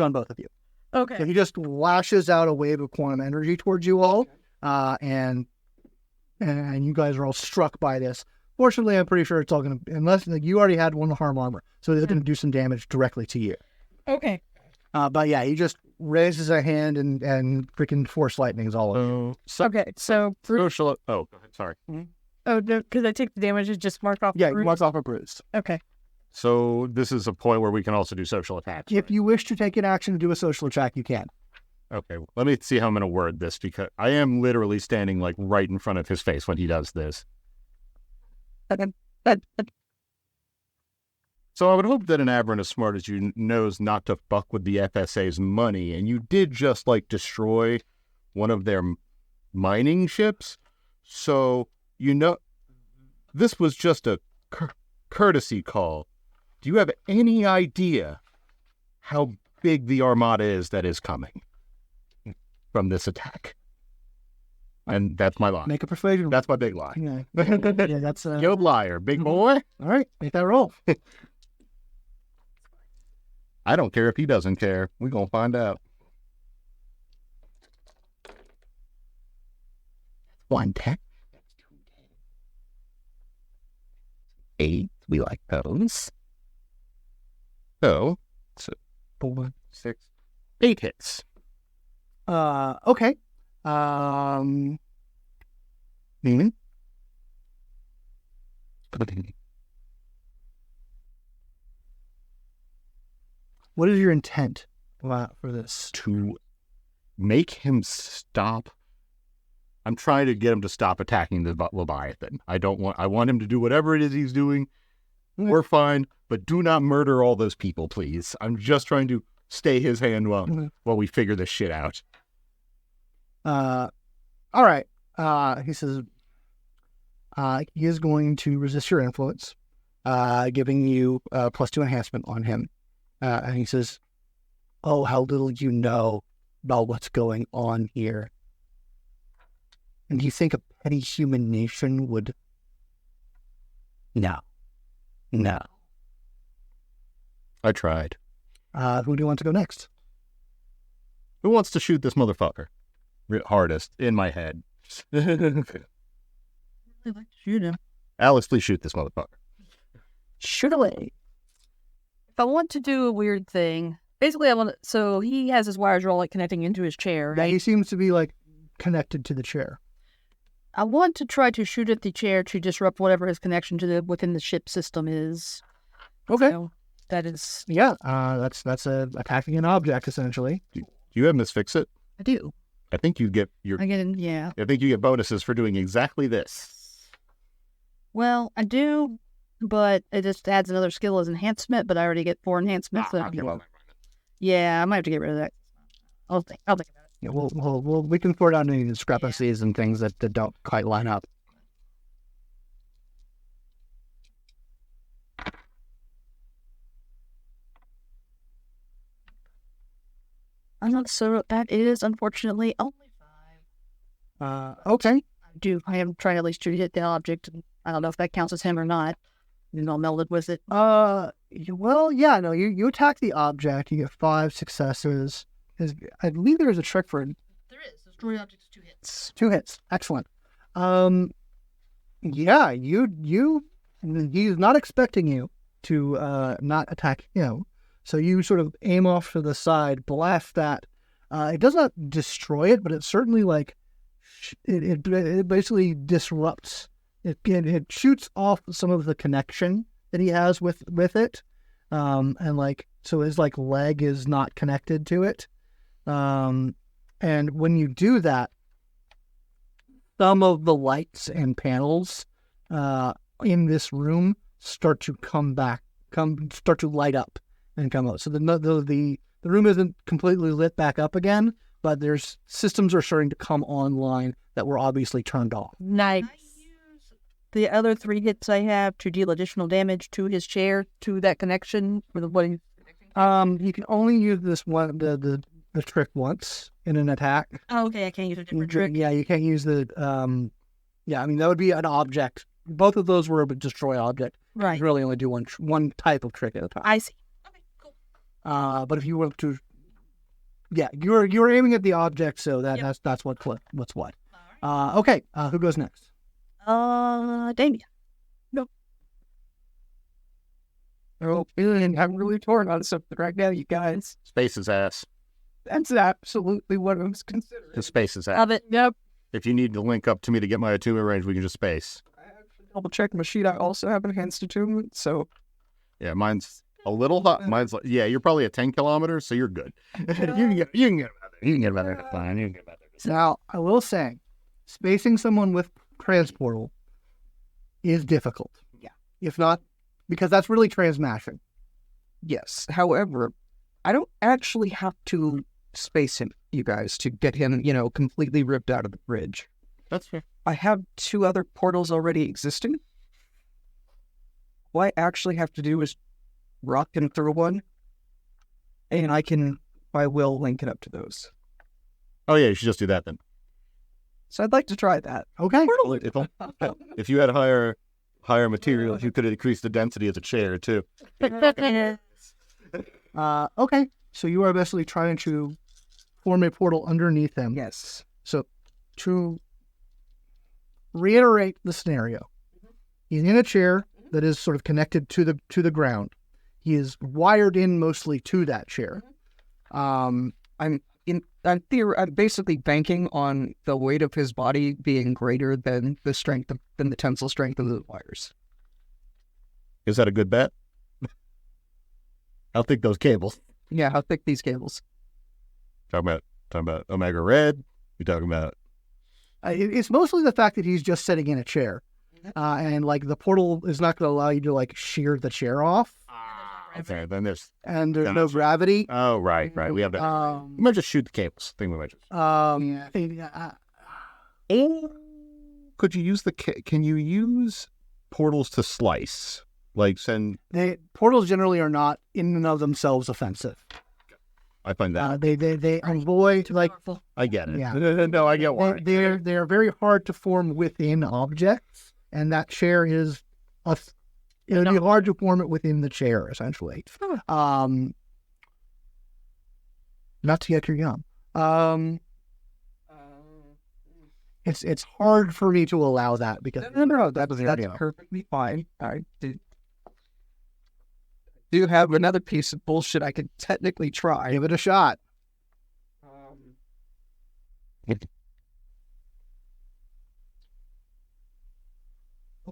Speaker 1: on both of you.
Speaker 5: Okay.
Speaker 1: So he just lashes out a wave of quantum energy towards you all, and you guys are all struck by this. Fortunately, I'm pretty sure it's all going to, unless you already had 1 harm armor, so it's going to do some damage directly to you.
Speaker 5: Okay.
Speaker 1: But yeah, he just raises a hand and freaking force lightnings all over.
Speaker 5: Okay. So,
Speaker 2: Social. Oh, go ahead. Sorry.
Speaker 5: no, because I take the damage, it's just marked off.
Speaker 1: Yeah,
Speaker 5: bruise?
Speaker 1: marks off a bruise.
Speaker 5: Okay.
Speaker 2: So this is a point where we can also do social attacks.
Speaker 1: If you wish to take an action to do a social attack, you can.
Speaker 2: Okay, let me see how I'm going to word this, because I am literally standing like right in front of his face when he does this. So I would hope that an aberrant as smart as you knows not to fuck with the FSA's money, and you did just like destroy one of their mining ships. So, you know, this was just a courtesy call. Do you have any idea how big the armada is that is coming from this attack? And that's my lie.
Speaker 1: Make a persuasion.
Speaker 2: That's my big lie.
Speaker 1: Yeah, yeah, that's
Speaker 2: Yo, liar, big boy.
Speaker 1: all right. Make that roll.
Speaker 2: I don't care if he doesn't care. We're going to find out.
Speaker 4: 110. 8. We like those.
Speaker 2: So,
Speaker 4: 4,
Speaker 2: 6, 8 hits.
Speaker 1: Okay.
Speaker 2: Hmm?
Speaker 1: What is your intent for this?
Speaker 2: To make him stop. I'm trying to get him to stop attacking the Leviathan. I want him to do whatever it is he's doing. We're fine, but do not murder all those people, please. I'm just trying to stay his hand while we figure this shit out.
Speaker 1: All right. He says he is going to resist your influence, giving you +2 enhancement on him. And he says, "Oh, how little you know about what's going on here. And do you think a petty human nation would..."
Speaker 4: No.
Speaker 2: I tried.
Speaker 1: Who do you want to go next?
Speaker 2: Who wants to shoot this motherfucker? Hardest in my head.
Speaker 3: I'd like to shoot him.
Speaker 2: Alex, please shoot this motherfucker.
Speaker 3: Shoot away.
Speaker 5: If I want to do a weird thing, basically so he has his wires all like connecting into his chair.
Speaker 1: Yeah,
Speaker 5: Right?
Speaker 1: he seems to be like connected to the chair.
Speaker 5: I want to try to shoot at the chair to disrupt whatever his connection to within the ship system is.
Speaker 1: Okay.
Speaker 5: So that is,
Speaker 1: Yeah, that's attacking an object essentially.
Speaker 2: Do you have Miss Fix It?
Speaker 5: I do.
Speaker 2: I think you get
Speaker 5: Yeah.
Speaker 2: I think you get bonuses for doing exactly this.
Speaker 5: Well, I do, but it just adds another skill as enhancement, but I already get 4 enhancements. Yeah, I might have to get rid of that. I'll think about it.
Speaker 1: Yeah, we can sort out any discrepancies and things that don't quite line up.
Speaker 5: So that is unfortunately only 5.
Speaker 1: Okay.
Speaker 5: I am trying at least to hit the object, and I don't know if that counts as him or not. You know, melded with it.
Speaker 1: Well, yeah, no, you attack the object, you get 5 successes. I believe there's a trick for
Speaker 5: There is. Destroy objects 2 hits.
Speaker 1: 2 hits. Excellent. Yeah, he's not expecting you to not attack him. So you sort of aim off to the side, blast that. It does not destroy it, but it certainly it basically disrupts. It shoots off some of the connection that he has with it, and so his leg is not connected to it. And when you do that, some of the lights and panels in this room start to start to light up and come out. So the room isn't completely lit back up again, but there's systems are starting to come online that were obviously turned off.
Speaker 5: Nice. The other 3 hits I have to deal additional damage to his chair, to that connection with what he's...
Speaker 1: You can only use this one, the trick once in an attack.
Speaker 5: Oh, okay, I can't use a different trick.
Speaker 1: Yeah, you can't use the. Yeah, I mean that would be an object. Both of those were a destroy object.
Speaker 5: Right.
Speaker 1: You really only do one type of trick at a time.
Speaker 5: I see. Okay, cool.
Speaker 1: But if you were to, yeah, you're aiming at the object, so that's what's what.
Speaker 5: All right.
Speaker 1: Okay. Who goes next?
Speaker 5: Damian.
Speaker 4: Oh, I'm really torn on something right now, you guys.
Speaker 2: Space is ass.
Speaker 4: That's absolutely what I was considering.
Speaker 2: The space is ass.
Speaker 5: Love it.
Speaker 4: Yep.
Speaker 2: If you need to link up to me to get my attunement range, we can just space.
Speaker 4: I actually double-checked my sheet. I also have enhanced attunement, so...
Speaker 2: Yeah, mine's a little hot. Mine's like, yeah, you're probably at 10 kilometers, so you're good. You can get about there. You can get about there. Fine. You can get about there.
Speaker 1: Now, I will say, spacing someone with transportal is difficult.
Speaker 4: Yeah.
Speaker 1: If not, because that's really transmashing.
Speaker 4: Yes. However, I don't actually have to space him, you guys, to get him, completely ripped out of the bridge.
Speaker 2: That's fair.
Speaker 4: I have 2 other portals already existing. What I actually have to do is rock him through one, and I can, by will, link it up to those.
Speaker 2: Oh, yeah, you should just do that then.
Speaker 4: So I'd like to try that.
Speaker 1: Okay.
Speaker 2: If you had higher materials, you could increase the density of the chair, too.
Speaker 1: Okay. So you are basically trying to form a portal underneath him.
Speaker 4: Yes.
Speaker 1: So to reiterate the scenario, he's in a chair that is sort of connected to the ground. He is wired in mostly to that chair.
Speaker 4: I'm basically banking on the weight of his body being greater than the tensile strength of the wires.
Speaker 2: Is that a good bet? How thick those cables?
Speaker 4: Yeah, how thick these cables?
Speaker 2: Talking about Omega Red. You talking about?
Speaker 1: It's mostly the fact that he's just sitting in a chair. And the portal is not going to allow you to shear the chair off.
Speaker 2: Okay, then there's
Speaker 1: no gravity.
Speaker 2: Oh, right. We have to. We might just shoot the cables. I think we might just. Could you use can you use portals to slice? Send.
Speaker 1: Portals generally are not in and of themselves offensive.
Speaker 2: I find that
Speaker 1: they avoid
Speaker 2: I get it.
Speaker 1: Yeah.
Speaker 2: No, I get why.
Speaker 1: They are very hard to form within objects, and that chair is it would be hard to form it within the chair, essentially. Not to get your yum. It's hard for me to allow that because
Speaker 4: no, that's perfectly fine. I do have another piece of bullshit I could technically try.
Speaker 1: Give it a shot.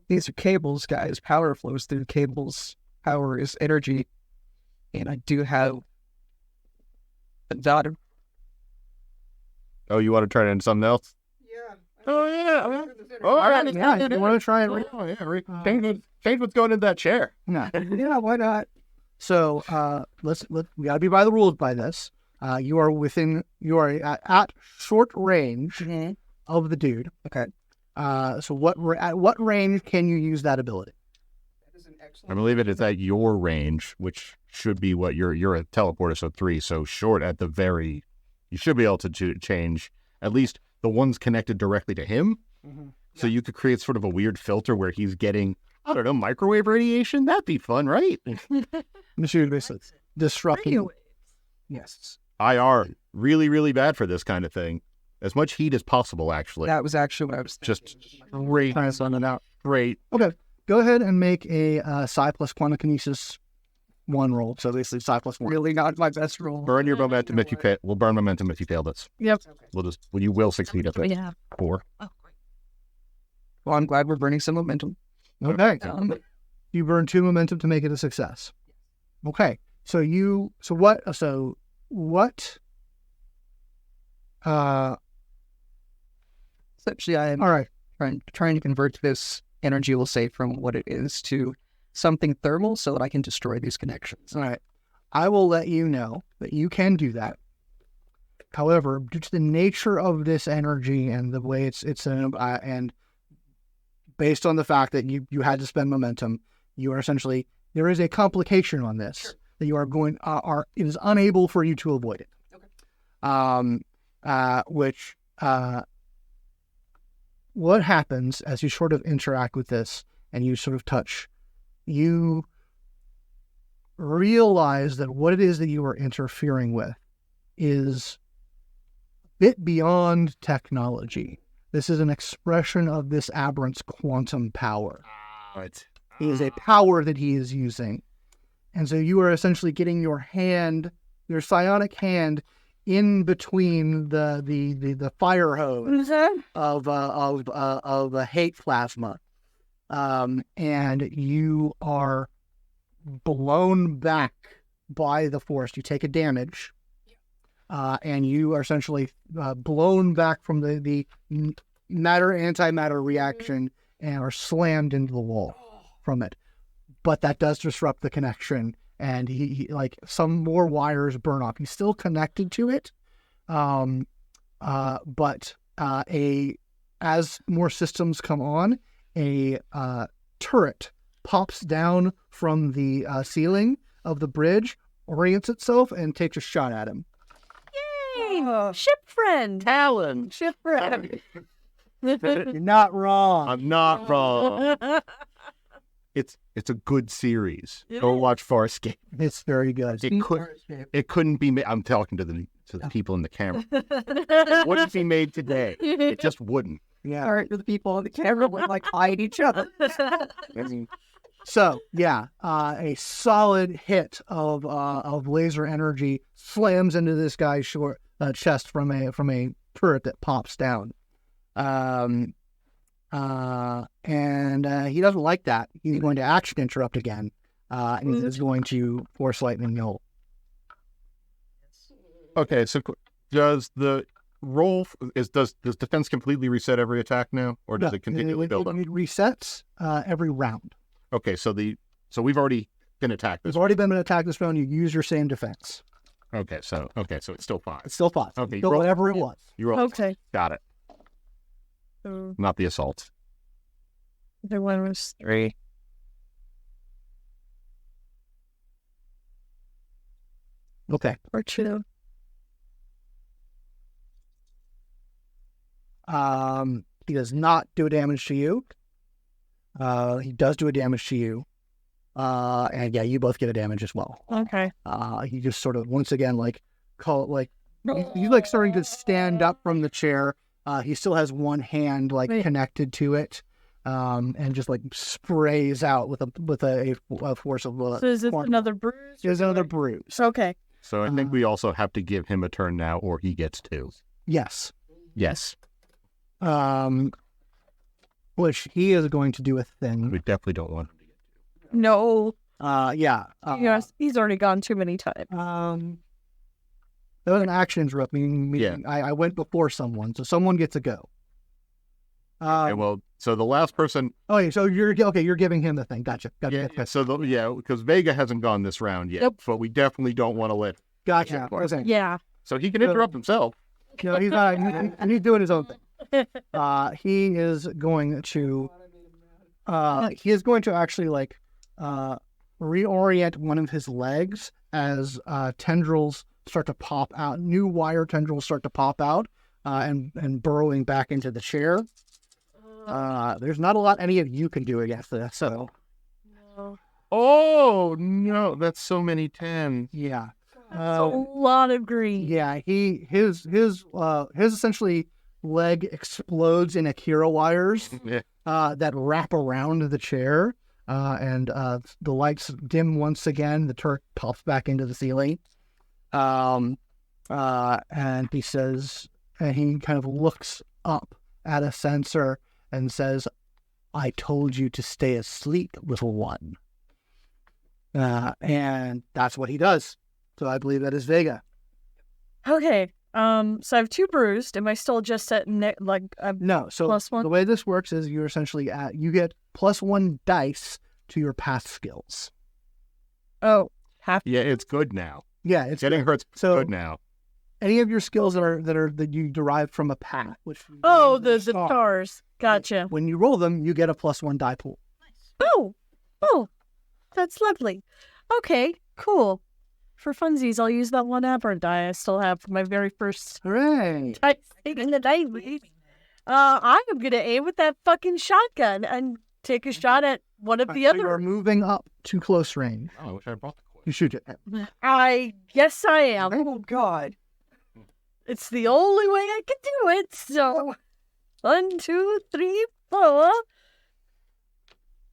Speaker 4: These are cables, guys. Power flows through cables. Power is energy. And I do have a daughter.
Speaker 2: Oh, you want to try it into something else?
Speaker 4: Yeah.
Speaker 2: Oh, yeah.
Speaker 1: All right. Yeah, you want to try it?
Speaker 2: Oh, yeah. Change what's going into that chair.
Speaker 1: No.
Speaker 4: Yeah, why not?
Speaker 1: So we gotta be by the rules by this. You are at short range of the dude.
Speaker 4: Okay.
Speaker 1: So at what range can you use that ability?
Speaker 4: That is an excellent.
Speaker 2: I believe it is at your range, which should be what you're a teleporter, so 3. So short at the very, you should be able to change at least the ones connected directly to him. Mm-hmm. So you could create sort of a weird filter where he's getting, I don't know, microwave radiation. That'd be fun, right?
Speaker 1: Basically disrupting.
Speaker 4: Yes.
Speaker 2: IR, really, really bad for this kind of thing. As much heat as possible, actually.
Speaker 4: That was actually what I was thinking.
Speaker 2: Just great.
Speaker 1: Trying to send it out.
Speaker 2: Great.
Speaker 1: Okay. Go ahead and make a Psi plus Quantokinesis 1 roll. So basically Psi plus 1.
Speaker 4: Really not my best roll.
Speaker 2: Burn your momentum if you fail. We'll burn momentum if you fail this.
Speaker 1: Yep.
Speaker 2: You will succeed at it.
Speaker 5: Yeah.
Speaker 2: 4.
Speaker 5: Oh, great.
Speaker 4: Well, I'm glad we're burning some momentum.
Speaker 1: Okay. You burn 2 momentum to make it a success. Okay. So what
Speaker 4: essentially I am
Speaker 1: all right.
Speaker 4: trying to convert this energy, we'll say, from what it is to something thermal so that I can destroy these connections.
Speaker 1: All right. I will let you know that you can do that. However, due to the nature of this energy and the way and based on the fact that you had to spend momentum, you are essentially, there is a complication on this. Sure. That you are going, it is unable for you to avoid it. Okay. What happens as you sort of interact with this and you sort of touch, you realize that what it is that you are interfering with is a bit beyond technology. This is an expression of this aberrant's quantum power. It is a power that he is using. And so you are essentially getting your psionic hand in between the fire hose of a hate plasma, and you are blown back by the force. You take a damage, and you are essentially blown back from the matter antimatter reaction and are slammed into the wall from it. But that does disrupt the connection, and he like some more wires burn off. He's still connected to it, but as more systems come on, a turret pops down from the ceiling of the bridge, orients itself, and takes a shot at him.
Speaker 6: Yay! Ship friend.
Speaker 2: Talon.
Speaker 6: Ship friend.
Speaker 1: You're not wrong.
Speaker 2: I'm not wrong. It's a good series. Go watch Farscape.
Speaker 1: It's very good.
Speaker 2: It couldn't be made. I'm talking to the people in the camera. It wouldn't be made today. It just wouldn't.
Speaker 1: Yeah.
Speaker 4: All right, the people on the camera would like hide each other.
Speaker 1: So yeah, a solid hit of laser energy slams into this guy's chest from a turret that pops down, and he doesn't like that. He's going to action interrupt again, and he's going to force lightning Null.
Speaker 2: Okay, so does the roll does defense completely reset every attack now, or does it continually build up?
Speaker 1: It resets every round.
Speaker 2: Okay, so we've already been attacked this.
Speaker 1: You've already been attacked this round. You use your same defense.
Speaker 2: Okay, so it's still 5.
Speaker 1: It's still 5.
Speaker 2: Okay,
Speaker 1: Still whatever it was.
Speaker 2: You roll.
Speaker 6: Okay.
Speaker 2: Got it.
Speaker 6: So
Speaker 2: Not the assault.
Speaker 6: the one was 3.
Speaker 1: Okay.
Speaker 6: Or 2.
Speaker 1: He does not do a damage to you. He does do a damage to you. And yeah, you both get a damage as well.
Speaker 6: Okay.
Speaker 1: He just sort of once again he's like starting to stand up from the chair. He still has one hand connected to it, and just like sprays out with a force of
Speaker 6: So is this
Speaker 1: quantum.
Speaker 6: another bruise?
Speaker 1: There's another bruise.
Speaker 6: Okay.
Speaker 2: So I think we also have to give him a turn now, or he gets 2.
Speaker 1: Yes.
Speaker 2: Yes.
Speaker 1: Which he is going to do a thing.
Speaker 2: We definitely don't want him to get 2.
Speaker 6: No.
Speaker 1: Yeah.
Speaker 6: Yes, he's already gone too many times.
Speaker 1: That was an action interrupt, meaning
Speaker 2: Yeah.
Speaker 1: I went before someone, so someone gets a go.
Speaker 2: Okay, well, so the last person.
Speaker 1: Okay, so you're giving him the thing. Gotcha.
Speaker 2: Yeah. So because Vega hasn't gone this round yet,
Speaker 6: Yep.
Speaker 2: but we definitely don't want to let.
Speaker 1: Gotcha. Okay.
Speaker 6: Yeah.
Speaker 2: So he can interrupt himself.
Speaker 1: No, he's not. He's doing his own thing. He is going to. He is going to actually reorient one of his legs as tendrils start to pop out. New wire tendrils start to pop out, and burrowing back into the chair. There's not a lot any of you can do against this. So
Speaker 6: No.
Speaker 2: Oh no, that's so many 10.
Speaker 1: yeah.
Speaker 6: That's a lot of green.
Speaker 1: Yeah, his essentially leg explodes in Akira wires
Speaker 2: Yeah.
Speaker 1: that wrap around the chair, and the lights dim once again. The turret pops back into the ceiling, and he says, and he kind of looks up at a sensor and says, "I told you to stay asleep, little one." And that's what he does. So I believe that is Vega.
Speaker 6: Okay. So I have 2 bruised. Am I still just at
Speaker 1: No, so
Speaker 6: +1?
Speaker 1: the way this works is you're essentially you get +1 dice to your past skills.
Speaker 6: Oh, half.
Speaker 2: Yeah, it's good now.
Speaker 1: Yeah, it's
Speaker 2: Getting hurt's
Speaker 1: So-
Speaker 2: good now.
Speaker 1: any of your skills that you derive from a path. Which
Speaker 6: Oh, the stars. Gotcha.
Speaker 1: When you roll them, you get a +1 die pool.
Speaker 6: Oh, that's lovely. Okay, cool. For funsies, I'll use that 1 aberrant die I still have from my very first
Speaker 1: Hooray!
Speaker 6: dice in the dice. I am gonna aim with that fucking shotgun and take a shot at one of the
Speaker 1: So you are
Speaker 6: other.
Speaker 1: moving up to close range.
Speaker 2: Oh, I wish I brought the coin.
Speaker 1: You shoot it.
Speaker 6: I guess I am.
Speaker 4: Oh, God.
Speaker 6: It's the only way I can do it. So, 1, 2, 3, 4,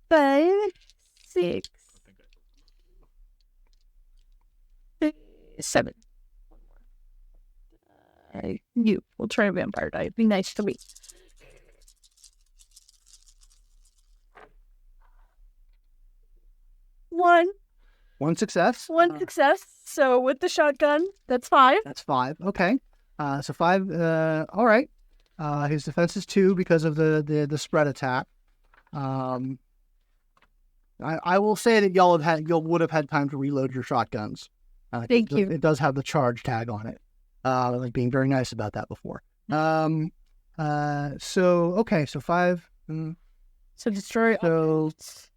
Speaker 6: 5, 6, 7. You. We'll try a vampire die. Be nice to me. 1.
Speaker 1: One success.
Speaker 6: 1 success. So with the shotgun, that's 5.
Speaker 1: That's 5. Okay. So 5. All right. His defense is 2 because of the spread attack. I will say that y'all would have had time to reload your shotguns.
Speaker 6: Thank you.
Speaker 1: It does have the charge tag on it. Like being very nice about that before. So 5.
Speaker 6: So destroy.
Speaker 1: So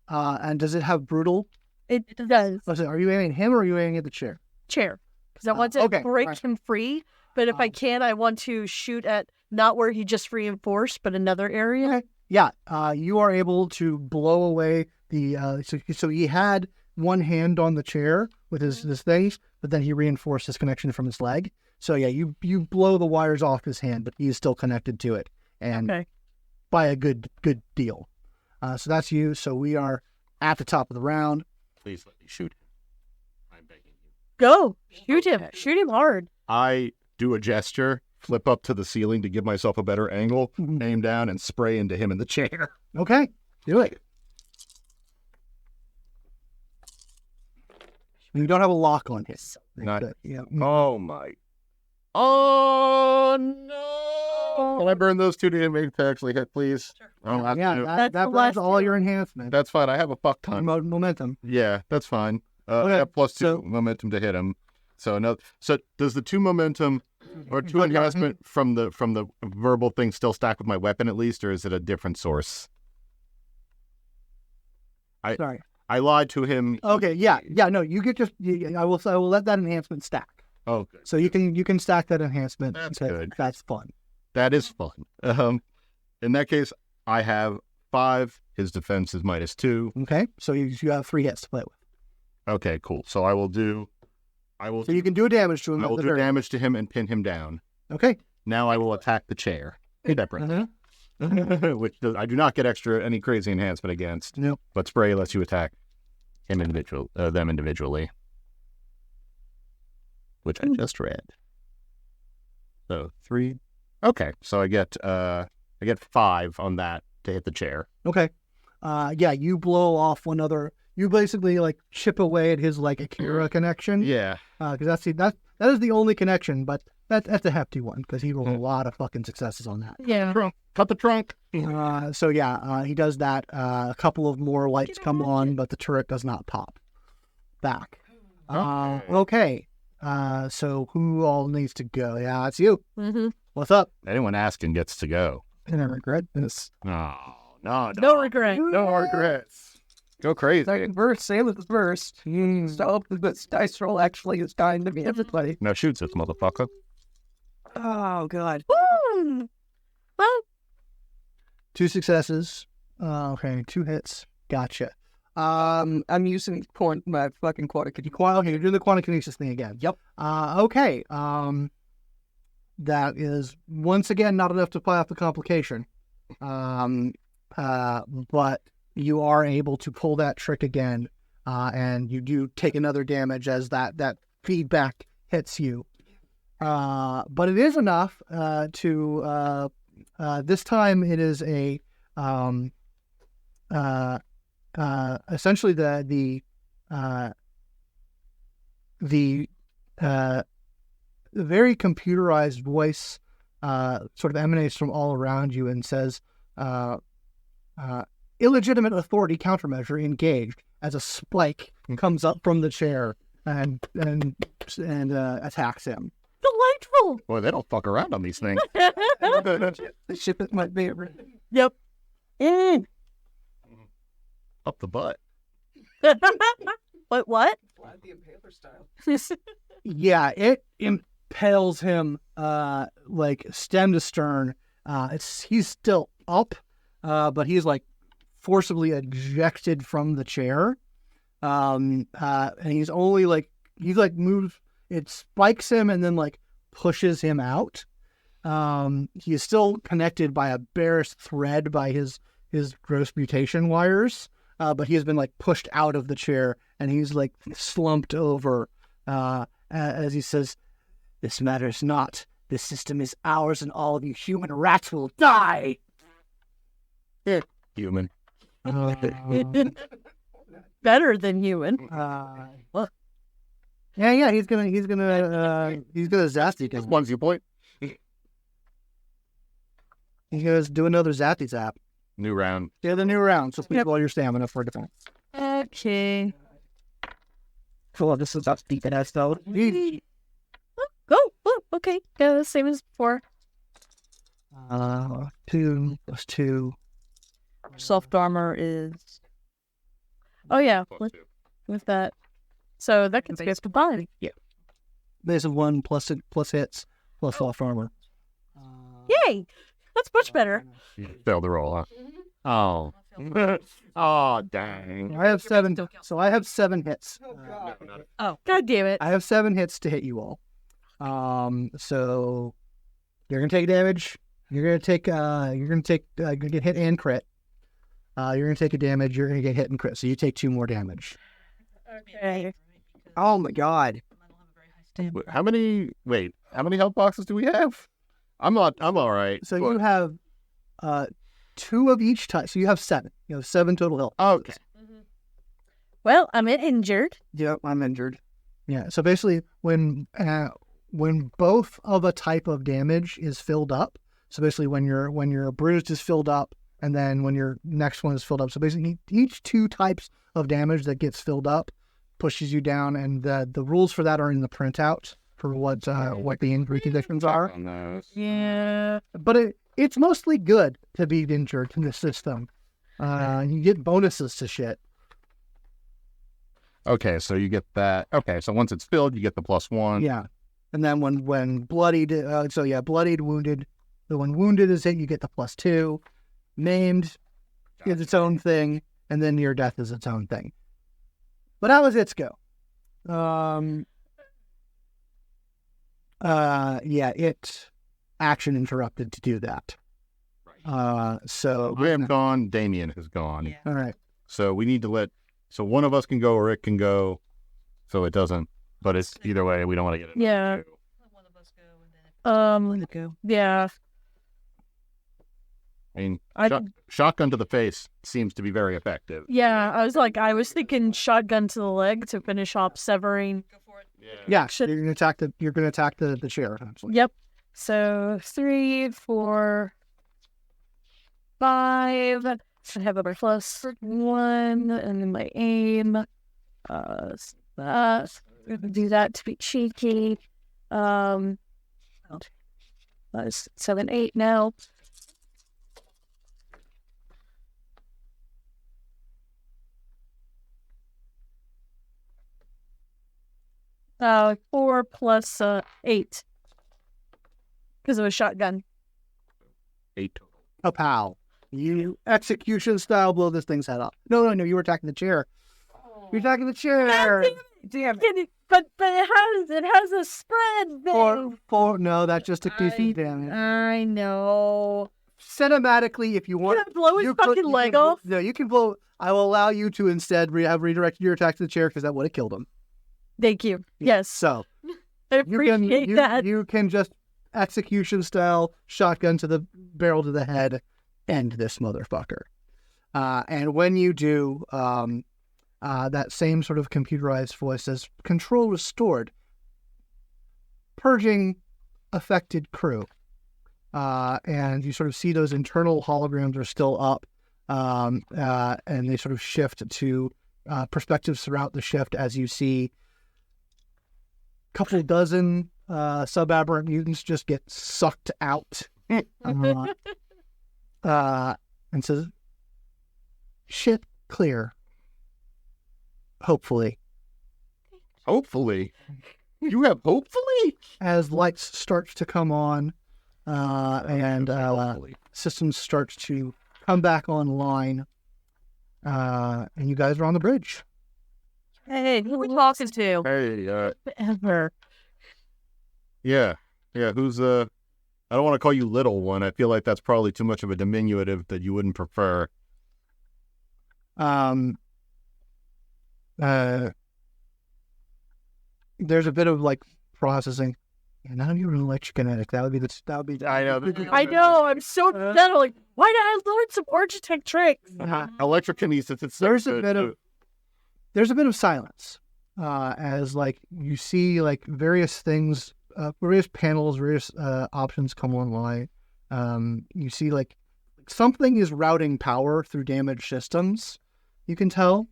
Speaker 1: and does it have brutal?
Speaker 6: It does.
Speaker 1: Oh, so are you aiming at him or are you aiming at the chair?
Speaker 6: Chair. Because I want to break
Speaker 1: right.
Speaker 6: him free. But if I can, I want to shoot at not where he just reinforced, but another area.
Speaker 1: Okay. Yeah. You are able to blow away the. So he had one hand on the chair with his things, but then he reinforced his connection from his leg. So yeah, you blow the wires off his hand, but he is still connected to it, and by a good deal. So that's you. So we are at the top of the round.
Speaker 2: Please let me shoot him. I'm begging you.
Speaker 6: Go. Shoot him. Shoot him hard.
Speaker 2: I do a gesture, flip up to the ceiling to give myself a better angle, aim down, and spray into him in the chair.
Speaker 1: Okay, do it. You don't have a lock on him.
Speaker 2: Not.
Speaker 1: Yeah.
Speaker 2: Oh my. Oh no! Can I burn those 2 to make to actually hit, please?
Speaker 6: Sure.
Speaker 2: Oh,
Speaker 1: Yeah,
Speaker 6: That's
Speaker 1: that's all your enhancement.
Speaker 2: that's fine. I have a fuck ton.
Speaker 1: Momentum.
Speaker 2: Yeah, that's fine.
Speaker 1: Okay,
Speaker 2: I have +2
Speaker 1: so-
Speaker 2: momentum to hit him. So does the 2 momentum or 2 enhancement from the verbal thing still stack with my weapon at least, or is it a different source?
Speaker 1: Sorry.
Speaker 2: I lied to him.
Speaker 1: Okay. Yeah. No. You get just. I will let that enhancement stack.
Speaker 2: Oh, good.
Speaker 1: So you can stack that enhancement.
Speaker 2: That's
Speaker 1: because
Speaker 2: good.
Speaker 1: That's fun.
Speaker 2: That is fun. In that case, I have 5. His defense is -2.
Speaker 1: Okay. So you have 3 hits to play with.
Speaker 2: Okay, cool. So I will do.
Speaker 1: So you can do damage to him.
Speaker 2: I
Speaker 1: at
Speaker 2: will
Speaker 1: the
Speaker 2: do
Speaker 1: very-
Speaker 2: damage to him and pin him down.
Speaker 1: Okay.
Speaker 2: Now I will attack the chair. Separate. Which I do not get any crazy enhancement against.
Speaker 1: Nope.
Speaker 2: But spray lets you attack them individually, which I just read. So 3. Okay, so I get 5 on that to hit the chair.
Speaker 1: Okay. Yeah. You blow off one other. You basically like chip away at his like Akira connection.
Speaker 2: Yeah.
Speaker 1: Because that is the only connection, but that's a hefty one because he rolled a lot of fucking successes on that.
Speaker 6: Yeah.
Speaker 2: Trunk. Cut the trunk.
Speaker 1: So yeah, he does that. A couple of more lights come on, but the turret does not pop back. Okay. So who all needs to go? Yeah, it's you.
Speaker 6: Mm-hmm.
Speaker 1: What's up?
Speaker 2: Anyone asking gets to go.
Speaker 4: And I regret this.
Speaker 2: No.
Speaker 6: No regret.
Speaker 2: No regrets. Go crazy.
Speaker 4: Second verse, same with the first. So this dice roll actually is kind to me, everybody.
Speaker 2: Now shoot this motherfucker.
Speaker 4: Oh, God.
Speaker 6: Woo! Well,
Speaker 1: 2 successes. Okay, 2 hits. Gotcha.
Speaker 4: I'm using my fucking quantikinetic.
Speaker 1: Okay, you're doing the quantum kinesis thing again.
Speaker 4: Yep.
Speaker 1: Okay. That is once again not enough to apply off the complication. But you are able to pull that trick again, and you do take another damage as that feedback hits you. But it is enough to this time it is a essentially the very computerized voice sort of emanates from all around you and says, illegitimate authority countermeasure engaged, as a spike comes up from the chair and attacks him.
Speaker 6: delightful.
Speaker 2: Boy, they don't fuck around on these things.
Speaker 4: The ship is my favorite.
Speaker 6: Yep.
Speaker 2: Up the butt.
Speaker 6: What?
Speaker 4: Vlad the Impaler style.
Speaker 1: Yeah, it impales him like stem to stern. He's still up, but he's like forcibly ejected from the chair. And he's only moves. It spikes him and then like pushes him out. He is still connected by a barest thread by his gross mutation wires. But he has been like pushed out of the chair and he's like slumped over. as he says, "This matters not. This system is ours, and all of you human rats will die."
Speaker 2: Human.
Speaker 6: Better than human.
Speaker 1: Yeah, he's gonna Zasty
Speaker 2: That's
Speaker 1: thing.
Speaker 2: one's your point.
Speaker 1: He's gonna do another Zasty zap.
Speaker 2: New round.
Speaker 1: Yeah, the new round. So please roll your stamina for defense.
Speaker 6: Okay.
Speaker 4: Cool. This is us deep in us though.
Speaker 6: Oh, okay. Yeah, the same as before.
Speaker 1: 2 + 2.
Speaker 5: Soft armor is
Speaker 6: Oh yeah,
Speaker 2: Plus two.
Speaker 6: with that. So that gets good body. Yeah.
Speaker 1: Base of 1 plus hits plus soft armor.
Speaker 6: Yay! That's much better.
Speaker 2: You failed the roll, huh? Oh. Oh, dang.
Speaker 1: I have 7. So I have 7 hits.
Speaker 6: Oh, god damn it.
Speaker 1: I have 7 hits to hit you all. So you're gonna take damage. You're gonna get hit and crit. You're gonna take a damage. You're gonna get hit and crit. So you take 2 more damage.
Speaker 6: Okay.
Speaker 4: Oh my god.
Speaker 2: How many health boxes do we have? I'm all right.
Speaker 1: So you have 2 of each type. So you have 7. You have 7 total health.
Speaker 2: Okay.
Speaker 6: Well, I'm injured.
Speaker 4: Yep, I'm injured.
Speaker 1: Yeah. So basically, when both of a type of damage is filled up, so basically when your bruised is filled up, and then when your next one is filled up, so basically each 2 types of damage that gets filled up pushes you down, and the rules for that are in the printout for what the injury conditions are.
Speaker 2: On those.
Speaker 6: Yeah.
Speaker 1: But it's mostly good to be injured in the system. You get bonuses to shit.
Speaker 2: Okay, so you get that. Okay, so once it's filled, you get the +1.
Speaker 1: Yeah. And then when bloodied, bloodied, wounded. So when wounded is hit, you get the +2. Maimed is its own thing, and then near death is its own thing. But how does its go? It action interrupted to do that. So
Speaker 2: I am gone. Damian is gone.
Speaker 1: all right.
Speaker 2: So we need to so one of us can go or it can go. So it doesn't. But it's either way. We don't want to get it.
Speaker 6: Yeah. Yeah.
Speaker 2: I mean,
Speaker 6: I-
Speaker 2: shotgun to the face seems to be very effective.
Speaker 6: Yeah, I was thinking shotgun to the leg to finish off severing.
Speaker 1: Yeah,
Speaker 6: Should-
Speaker 1: you're gonna attack the chair. Essentially.
Speaker 6: Yep. So 3, 4, 5. I have a +1, and then my aim. That. Do that to be cheeky. 7, 8 now. Uh, 4 plus 8. Because of a shotgun.
Speaker 2: 8 total.
Speaker 1: A pow. You execution style blow this thing's head off. No, you were attacking the chair. You're attacking the chair.
Speaker 6: Damn it. But it has a spread thing.
Speaker 1: No, that's just a decent damage.
Speaker 6: I know.
Speaker 1: Cinematically, if you want,
Speaker 6: Can I blow his
Speaker 1: you could-
Speaker 6: fucking
Speaker 1: you
Speaker 6: leg
Speaker 1: can-
Speaker 6: off?
Speaker 1: No, you can blow. I will allow you to instead have redirected your attack to the chair because that would have killed him.
Speaker 6: Thank you. Yes.
Speaker 1: So
Speaker 6: I
Speaker 1: you
Speaker 6: appreciate that.
Speaker 1: You can just execution style shotgun to the barrel to the head, end this motherfucker. And when you do, that same sort of computerized voice says, "Control restored. Purging affected crew." And you sort of see those internal holograms are still up, and they sort of shift to perspectives throughout the shift as you see a couple dozen subaberrant mutants just get sucked out, and says, "Ship clear. Hopefully."
Speaker 2: Hopefully. You have hopefully?
Speaker 1: As lights starts to come on, and systems starts to come back online, and you guys are on the bridge.
Speaker 6: Hey, who are we talking to?
Speaker 2: Hey,
Speaker 6: Ever.
Speaker 2: yeah, who's I don't want to call you little one. I feel like that's probably too much of a diminutive that you wouldn't prefer.
Speaker 1: there's a bit of like processing. Yeah, none of you are electrokinetic. That would be.
Speaker 2: I know.
Speaker 6: I know. I'm so upset. I'm like, why did I learn some Orgitech tricks?
Speaker 2: Electrokinesis. It's
Speaker 1: There's a bit of silence as like you see like various things, various panels, various options come online. You see like something is routing power through damaged systems. You can tell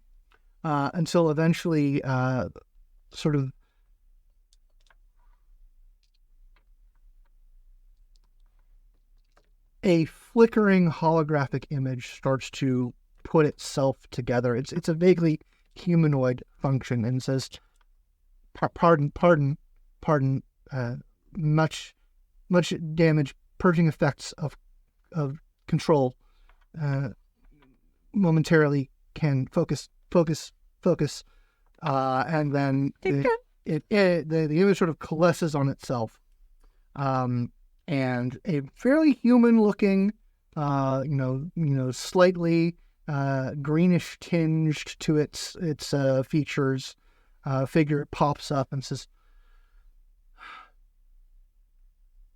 Speaker 1: until eventually, sort of. A flickering holographic image starts to put itself together. It's a vaguely humanoid function and says, "Pardon, much damage, purging effects of control. Momentarily can focus, and then the image sort of coalesces on itself." And a fairly human-looking, slightly greenish tinged to its features, figure pops up and says,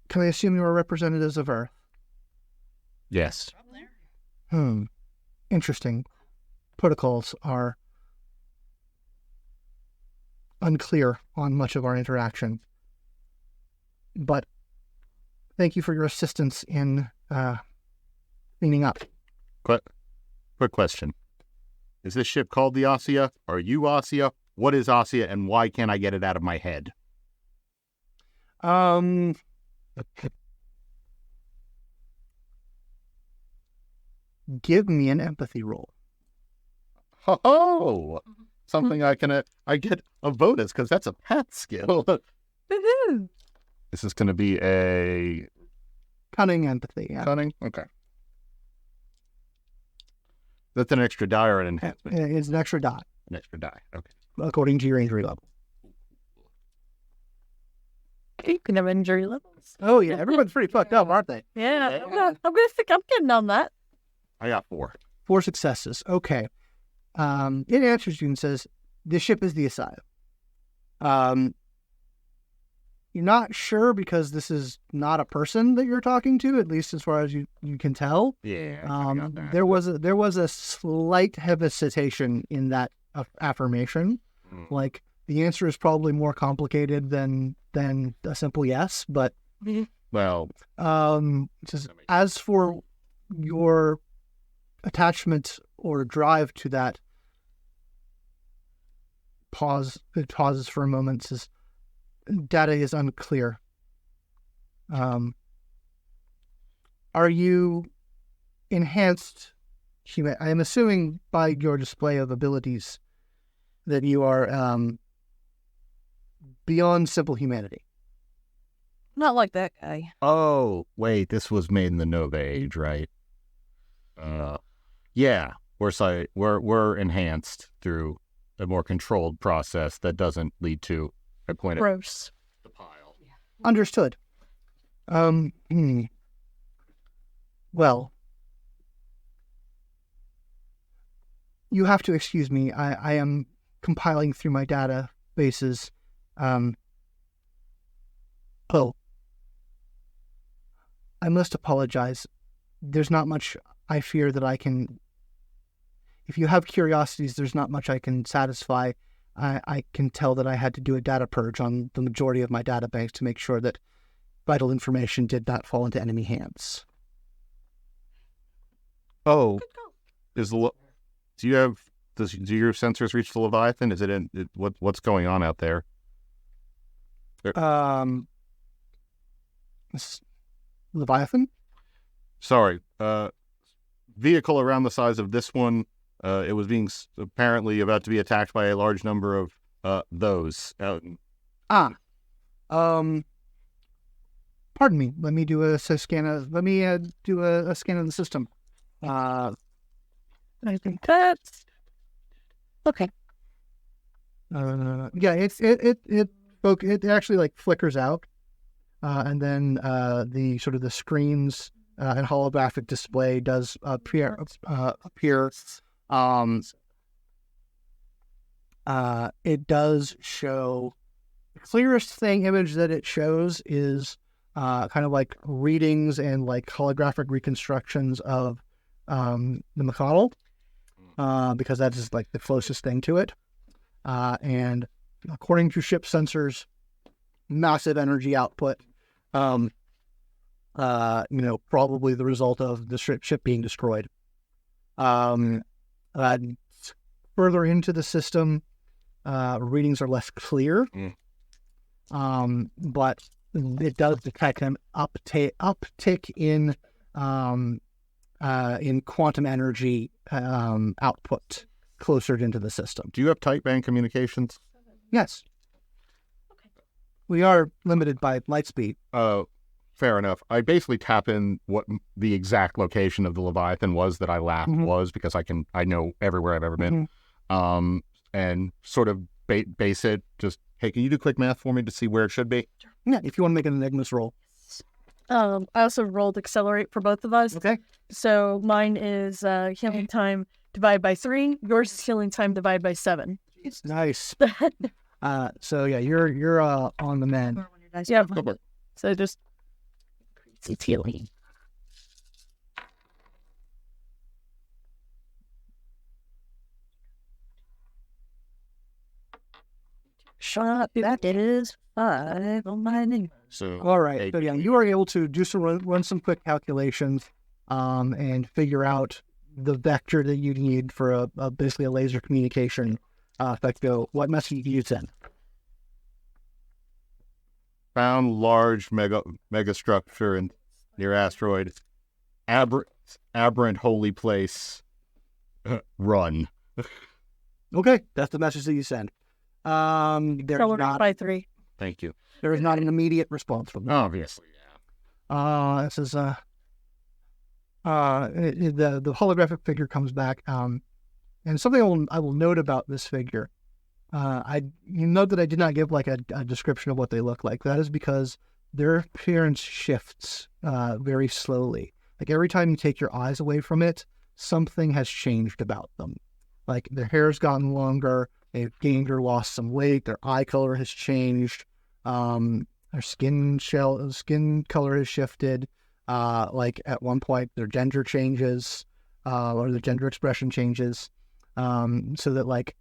Speaker 1: "Can I assume you are representatives of Earth?"
Speaker 2: Yes.
Speaker 1: Interesting. Protocols are unclear on much of our interaction, but thank you for your assistance in cleaning up.
Speaker 2: Quick question. Is this ship called the ASIYAH? Are you ASIYAH? What is ASIYAH, and why can't I get it out of my head?
Speaker 1: Give me an empathy roll.
Speaker 2: Oh, something I get a bonus because that's a path skill.
Speaker 6: Woohoo!
Speaker 2: This is going to be a
Speaker 1: Cunning empathy. Yeah.
Speaker 2: cunning. Okay. That's an extra die or an enhancement.
Speaker 1: It's an extra die
Speaker 2: An extra die. Okay.
Speaker 1: according to your injury level.
Speaker 6: You can have injury levels.
Speaker 1: Oh yeah, everyone's pretty fucked up, aren't they?
Speaker 6: Yeah, I'm gonna think I'm getting on that.
Speaker 2: I got 4.
Speaker 1: 4 successes. Okay. It answers you and says, "This ship is the ASIYAH." You're not sure because this is not a person that you're talking to, at least as far as you can tell.
Speaker 2: Yeah. I got that.
Speaker 1: There was a slight hesitation in that affirmation. Like the answer is probably more complicated than a simple yes, but
Speaker 2: Well,
Speaker 1: just as for your attachment or drive to that, it pauses for a moment, says, "Data is unclear. Are you enhanced human? I am assuming by your display of abilities that you are beyond simple humanity."
Speaker 3: Not like that guy.
Speaker 2: oh, wait, this was made in the Nova Age, right? Yeah, we're enhanced through a more controlled process that doesn't lead to a point of
Speaker 6: Gross.
Speaker 2: the pile.
Speaker 1: Understood. Well, you have to excuse me. I am compiling through my databases. I must apologize. There's not much I fear that I can... If you have curiosities, there's not much I can satisfy. I can tell that I had to do a data purge on the majority of my databanks to make sure that vital information did not fall into enemy hands.
Speaker 2: Oh, do your sensors reach the Leviathan? Is it what's going on out there?
Speaker 1: Leviathan?
Speaker 2: Sorry, vehicle around the size of this one. It was being apparently about to be attacked by a large number of those.
Speaker 1: Pardon me. Let me do a scan of. Let me do a scan of the system.
Speaker 6: I think that's
Speaker 3: Okay.
Speaker 1: Yeah, it actually like flickers out, and then the sort of the screens and holographic display does appear. It does show clearest thing image that it shows is kind of like readings and like holographic reconstructions of the McConnell, because that is like the closest thing to it. And according to ship sensors, massive energy output. Probably the result of the ship being destroyed. Further into the system, readings are less clear, but it does detect an uptick in quantum energy output closer into the system.
Speaker 2: Do you have tight band communications?
Speaker 1: Yes. We are limited by light speed.
Speaker 2: Fair enough. I basically tap in what the exact location of the Leviathan was that I laughed was, because I know everywhere I've ever been. And sort of base it, just, hey, can you do quick math for me to see where it should be?
Speaker 1: Yeah, if you want to make an Enigmas roll.
Speaker 6: I also rolled accelerate for both of us.
Speaker 1: Okay.
Speaker 6: So mine is healing time divided by 3. Yours is healing time divided by 7.
Speaker 1: Nice. So yeah, you're on the mend.
Speaker 6: Yeah. So just it's healing.
Speaker 3: Shut that is 5 on my name.
Speaker 2: So
Speaker 1: All right. So yeah, you are able to do run some quick calculations, and figure out the vector that you need for basically a laser communication. What message do you send?
Speaker 2: found large mega structure in near asteroid. Aberrant holy place. Run.
Speaker 1: Okay, that's the message that you send. There's
Speaker 6: Accelerate
Speaker 1: not
Speaker 6: by 3.
Speaker 2: Thank you.
Speaker 1: there is not an immediate response from them.
Speaker 2: Obviously, yeah.
Speaker 1: This is the holographic figure comes back. And something I will note about this figure. You note that I did not give like a description of what they look like. That is because their appearance shifts very slowly. Like every time you take your eyes away from it, something has changed about them. Like their hair's gotten longer, they've gained or lost some weight, their eye color has changed, their skin color has shifted. Like at one point their gender changes, or their gender expression changes. So that like,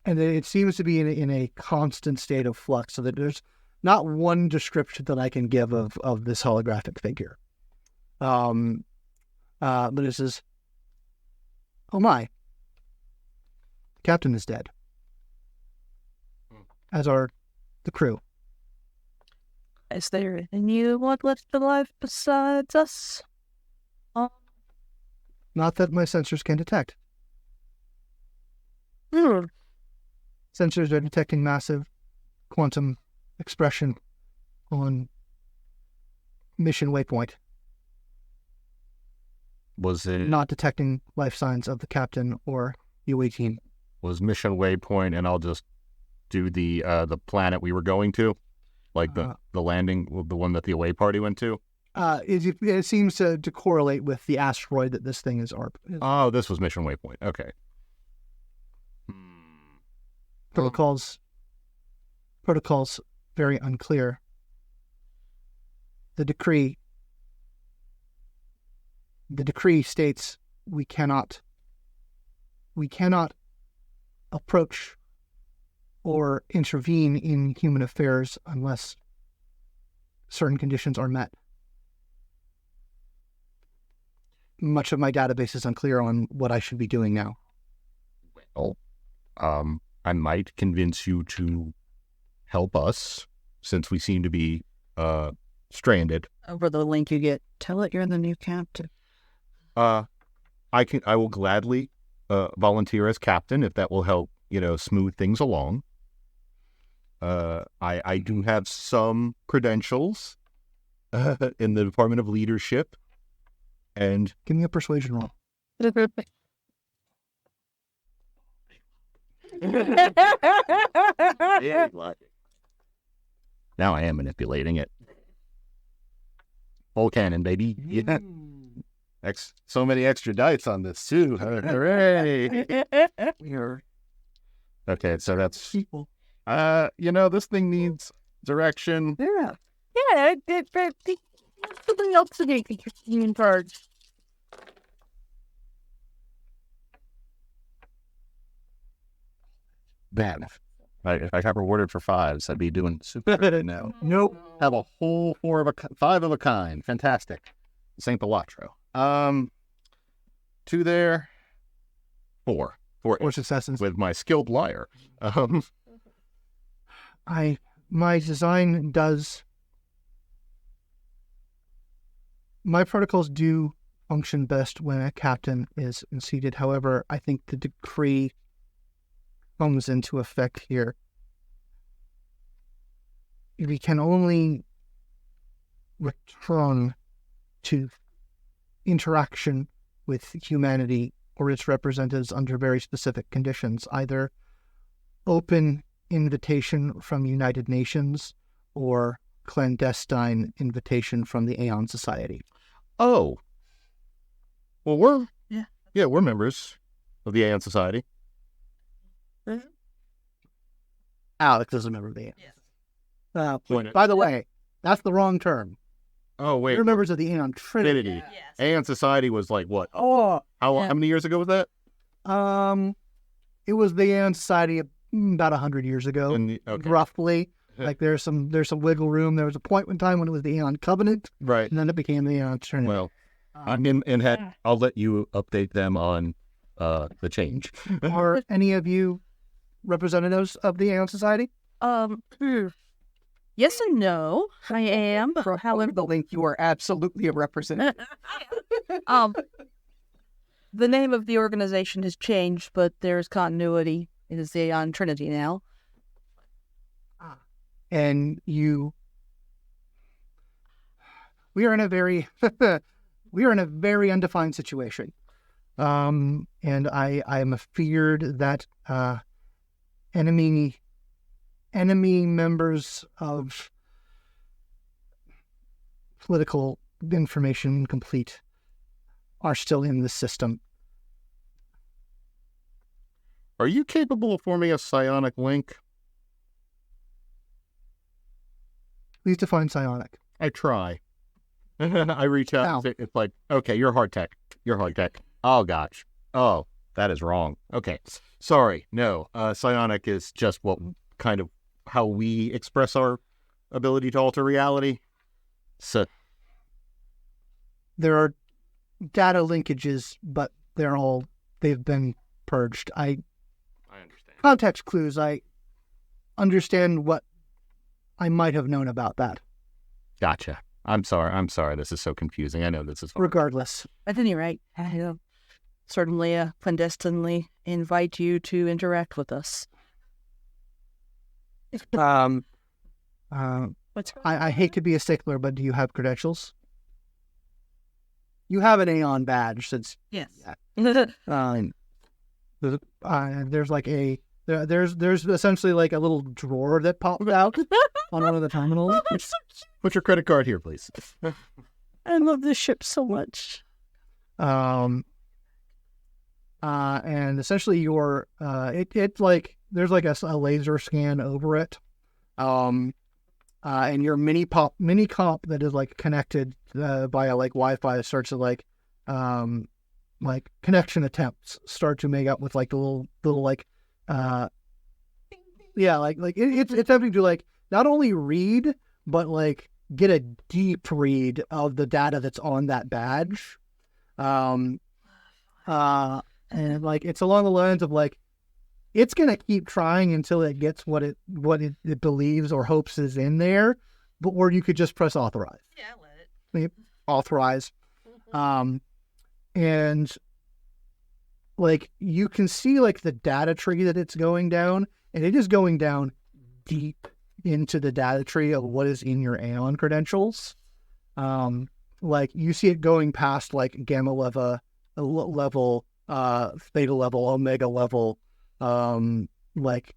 Speaker 1: and it seems to be in a constant state of flux, so that there's not one description that I can give of this holographic figure. But it says, oh my, the captain is dead. As are the crew.
Speaker 6: Is there anyone left alive besides us?
Speaker 1: Not that my sensors can detect. Sensors are detecting massive quantum expression on mission waypoint.
Speaker 2: Was it
Speaker 1: Not detecting life signs of the captain or UA team.
Speaker 2: was mission waypoint, and I'll just do the planet we were going to, like the landing, the one that the away party went to.
Speaker 1: It seems to correlate with the asteroid that this thing is.
Speaker 2: Oh, this was mission waypoint. Okay.
Speaker 1: Protocols very unclear. The decree states we cannot approach or intervene in human affairs unless certain conditions are met. Much of my database is unclear on what I should be doing now.
Speaker 2: Well, I might convince you to help us, since we seem to be stranded.
Speaker 3: Over the link you get, tell it you're the new captain.
Speaker 2: I will gladly volunteer as captain if that will help, smooth things along. I do have some credentials in the Department of Leadership, and
Speaker 1: Give me a persuasion roll.
Speaker 2: now I am manipulating it. Full cannon, baby. Yeah. So many extra dice on this too. Hooray!
Speaker 1: We are
Speaker 2: Okay, so that's
Speaker 1: people.
Speaker 2: This thing needs direction.
Speaker 6: Yeah. Yeah, something else to be in charge.
Speaker 2: Man, if I got rewarded for 5s, I'd be doing super good now.
Speaker 1: Nope.
Speaker 2: Have a whole 5 of a kind. Fantastic. St. Pilatro. 2 there. 4. 4
Speaker 1: Or successes.
Speaker 2: with my skilled liar.
Speaker 1: My design does. My protocols do function best when a captain is seated. However, I think the decree comes into effect here. We can only return to interaction with humanity or its representatives under very specific conditions, either open invitation from United Nations or clandestine invitation from the Aeon Society.
Speaker 2: Oh. Well, we're
Speaker 3: Yeah.
Speaker 2: we're members of the Aeon Society.
Speaker 1: Alex is a member of the Aeon.
Speaker 3: Yes.
Speaker 1: By the way, that's the wrong term.
Speaker 2: Oh, wait.
Speaker 1: We're members of the Aeon Trinity.
Speaker 2: Trinity.
Speaker 3: Yes.
Speaker 2: Aeon Society was like what?
Speaker 1: Oh,
Speaker 2: How
Speaker 3: Yeah.
Speaker 2: many years ago was that?
Speaker 1: it was the Aeon Society about 100 years ago,
Speaker 2: Okay.
Speaker 1: roughly. Like there's some wiggle room. There was a point in time when it was the Aeon Covenant,
Speaker 2: Right.
Speaker 1: and then it became the Aeon Trinity.
Speaker 2: Well,
Speaker 1: Um,
Speaker 2: I'll let you update them on the change.
Speaker 1: are any of you representatives of the Aeon Society?
Speaker 5: Yes and no, I am.
Speaker 4: However, the link, you are absolutely a representative.
Speaker 5: The name of the organization has changed, but there's continuity. It is the Aeon Trinity now.
Speaker 1: And we are in a very undefined situation. And I am feared that enemy members of political information complete are still in the system.
Speaker 2: Are you capable of forming a psionic link?
Speaker 1: Please define psionic.
Speaker 2: I try. I reach out.
Speaker 1: Ow.
Speaker 2: It's like, okay, you're hard tech. You're hard tech. Oh, gosh. Oh, that is wrong. Okay. Sorry. No. Psionic is just what kind of how we express our ability to alter reality. So,
Speaker 1: There are data linkages, but they've been purged.
Speaker 2: I understand.
Speaker 1: Context clues. I understand what I might have known about that.
Speaker 2: Gotcha. I'm sorry. This is so confusing. I know this is hard.
Speaker 1: Regardless,
Speaker 5: At any rate, I certainly clandestinely invite you to interact with us.
Speaker 1: I
Speaker 5: What's
Speaker 1: hate to be a stickler, but do you have credentials? You have an Aeon badge since
Speaker 5: Yes.
Speaker 1: there's like there's essentially like a little drawer that pops out on one of the terminals.
Speaker 2: Put your credit card here, please.
Speaker 6: I love this ship so much.
Speaker 1: And essentially your it's like there's like a laser scan over it. And your mini comp that is like connected via like Wi-Fi starts to like connection attempts start to make up with like the little like it's attempting to like not only read but like get a deep read of the data that's on that badge. And like it's along the lines of like it's gonna keep trying until it gets what it believes or hopes is in there, or you could just press authorize.
Speaker 5: Yeah, let it.
Speaker 1: Authorize. And like you can see like the data tree that it's going down, and it is going down deep into the data tree of what is in your Aeon credentials. Like you see it going past like gamma level, theta level, omega level, like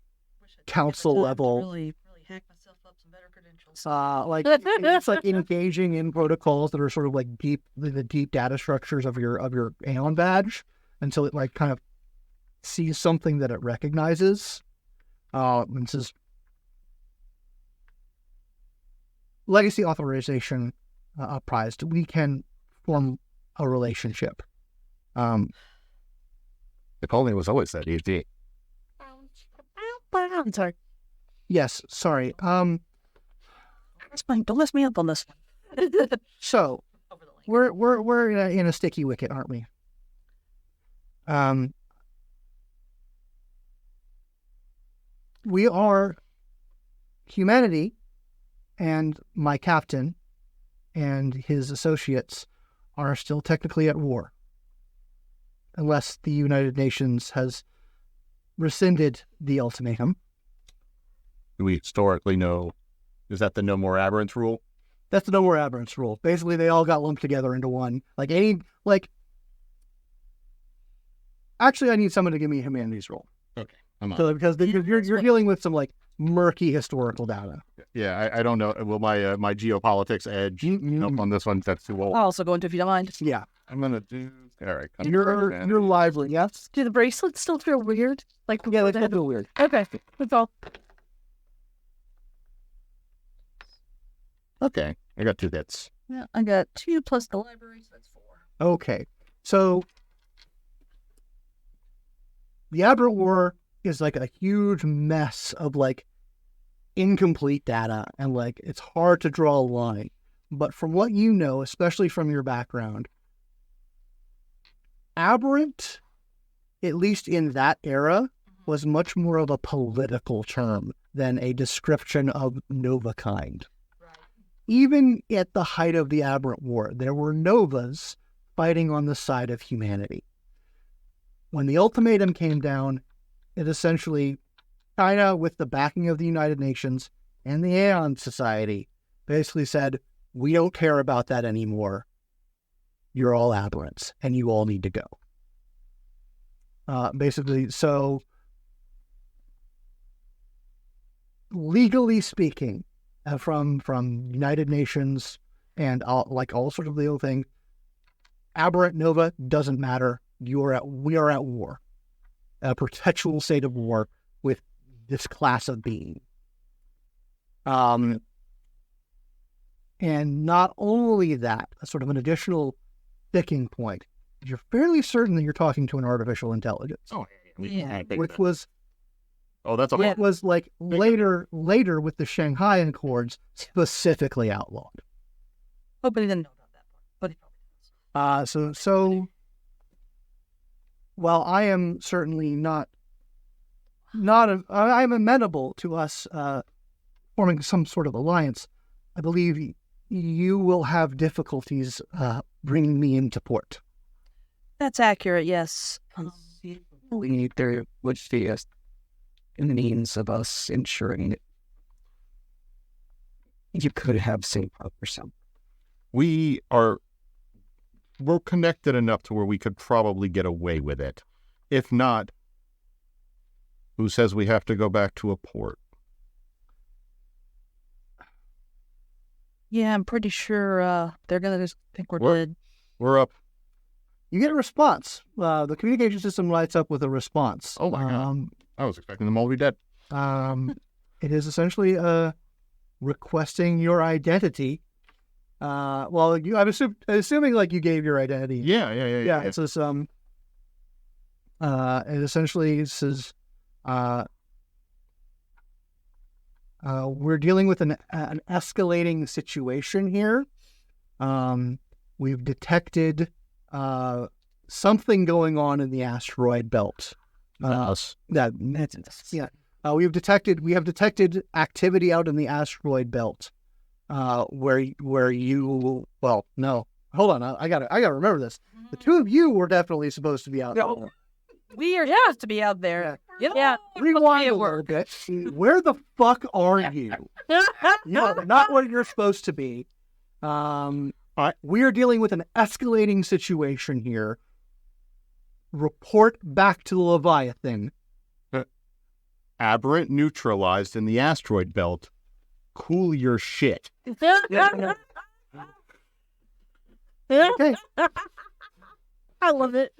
Speaker 1: council level.
Speaker 5: Really hack myself up some better credentials.
Speaker 1: Like it's like engaging in protocols that are sort of like the deep data structures of your Aeon badge until it like kind of sees something that it recognizes. And says, legacy authorization apprised, we can form a relationship.
Speaker 2: If only it was always that easy.
Speaker 6: I'm sorry.
Speaker 1: Yes, sorry.
Speaker 3: That's fine. Don't mess me up on this one.
Speaker 1: So we're in a sticky wicket, aren't we? We are humanity, and my captain and his associates are still technically at war, unless the United Nations has rescinded the ultimatum.
Speaker 2: Do we historically know? Is that the no more aberrants rule?
Speaker 1: That's the no more aberrants rule. Basically, they all got lumped together into one. Actually, I need someone to give me a humanities roll.
Speaker 2: Okay, I'm on.
Speaker 1: So because you're dealing with some like murky historical data.
Speaker 2: Yeah, I don't know. Will my my geopolitics edge nope, on this one? That's too old.
Speaker 3: I'll also go into if you don't mind.
Speaker 1: Yeah,
Speaker 2: I'm gonna do. All right,
Speaker 1: you're lively. Yes.
Speaker 6: Do the bracelets still feel weird? Like
Speaker 1: Yeah, that's a little weird.
Speaker 6: Okay, that's all.
Speaker 2: Okay, I got 2 hits.
Speaker 3: Yeah, I got 2 plus the library, so that's 4.
Speaker 1: Okay, so the Aberrant War is like a huge mess of like incomplete data, and like it's hard to draw a line. But from what you know, especially from your background, aberrant, at least in that era, was much more of a political term than a description of Nova kind. Even at the height of the Aberrant War, there were Novas fighting on the side of humanity. When the ultimatum came down, it essentially, China, with the backing of the United Nations and the Aeon Society, basically said, we don't care about that anymore. You're all aberrants, and you all need to go. Basically, so legally speaking, from United Nations and all sorts of legal things, aberrant Nova doesn't matter. We are at war, a perpetual state of war with this class of being. And not only that, sort of an additional sticking point. You're fairly certain that you're talking to an artificial intelligence.
Speaker 2: Oh,
Speaker 3: Yeah.
Speaker 1: Which was
Speaker 2: that's okay.
Speaker 1: what was like later with the Shanghai Accords specifically outlawed.
Speaker 3: Oh, but he didn't know about that part. But he probably does.
Speaker 1: So while I am certainly I'm amenable to us forming some sort of alliance, I believe you will have difficulties bringing me into port.
Speaker 3: That's accurate, yes.
Speaker 4: Conceivably, there would be a means of us ensuring that you could have safe harbor some.
Speaker 2: We're connected enough to where we could probably get away with it. If not, who says we have to go back to a port?
Speaker 3: Yeah, I'm pretty sure they're going to just think we're dead.
Speaker 2: We're up.
Speaker 1: You get a response. The communication system lights up with a response.
Speaker 2: Oh my God. I was expecting them all to be dead.
Speaker 1: It is essentially requesting your identity. I'm assuming like you gave your identity.
Speaker 2: Yeah.
Speaker 1: It says it essentially says we're dealing with an escalating situation here. We've detected something going on in the asteroid belt. We have detected activity out in the asteroid belt. Where you no. Hold on, I gotta remember this. The two of you were definitely supposed to be out there.
Speaker 3: We are supposed to be out there.
Speaker 6: Yeah.
Speaker 1: Rewind a little bit. Where the fuck are you? Not where you're supposed to be. We are dealing with an escalating situation here. Report back to the Leviathan.
Speaker 2: Aberrant neutralized in the asteroid belt. Cool your shit.
Speaker 1: Okay.
Speaker 6: I love it.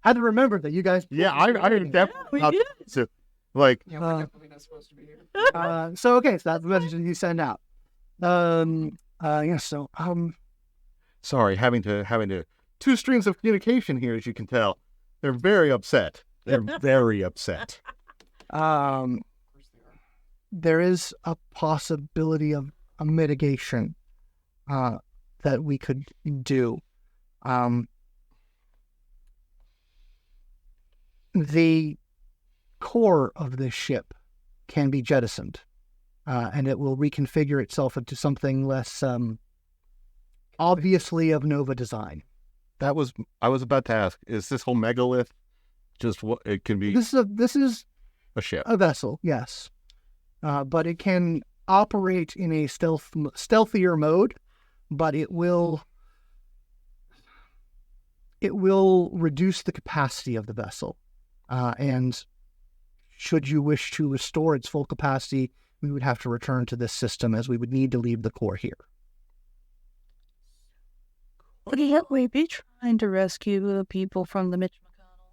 Speaker 1: Had to remember that you guys.
Speaker 2: Yeah, I definitely. So, Like,
Speaker 4: Yeah, we're definitely not supposed to be here.
Speaker 1: So that's the message that you send out.
Speaker 2: sorry, having to two streams of communication here, as you can tell. They're very upset. They're very upset.
Speaker 1: There is a possibility of a mitigation that we could do. The core of this ship can be jettisoned, and it will reconfigure itself into something less obviously of Nova design.
Speaker 2: I was about to ask, is this whole megalith just what it can be?
Speaker 1: This is
Speaker 2: A ship.
Speaker 1: a vessel, yes, but it can operate in a stealthier mode, but it will reduce the capacity of the vessel, and should you wish to restore its full capacity, we would have to return to this system, as we would need to leave the core here.
Speaker 3: Wouldn't we be trying to rescue the people from the Mitch McConnell?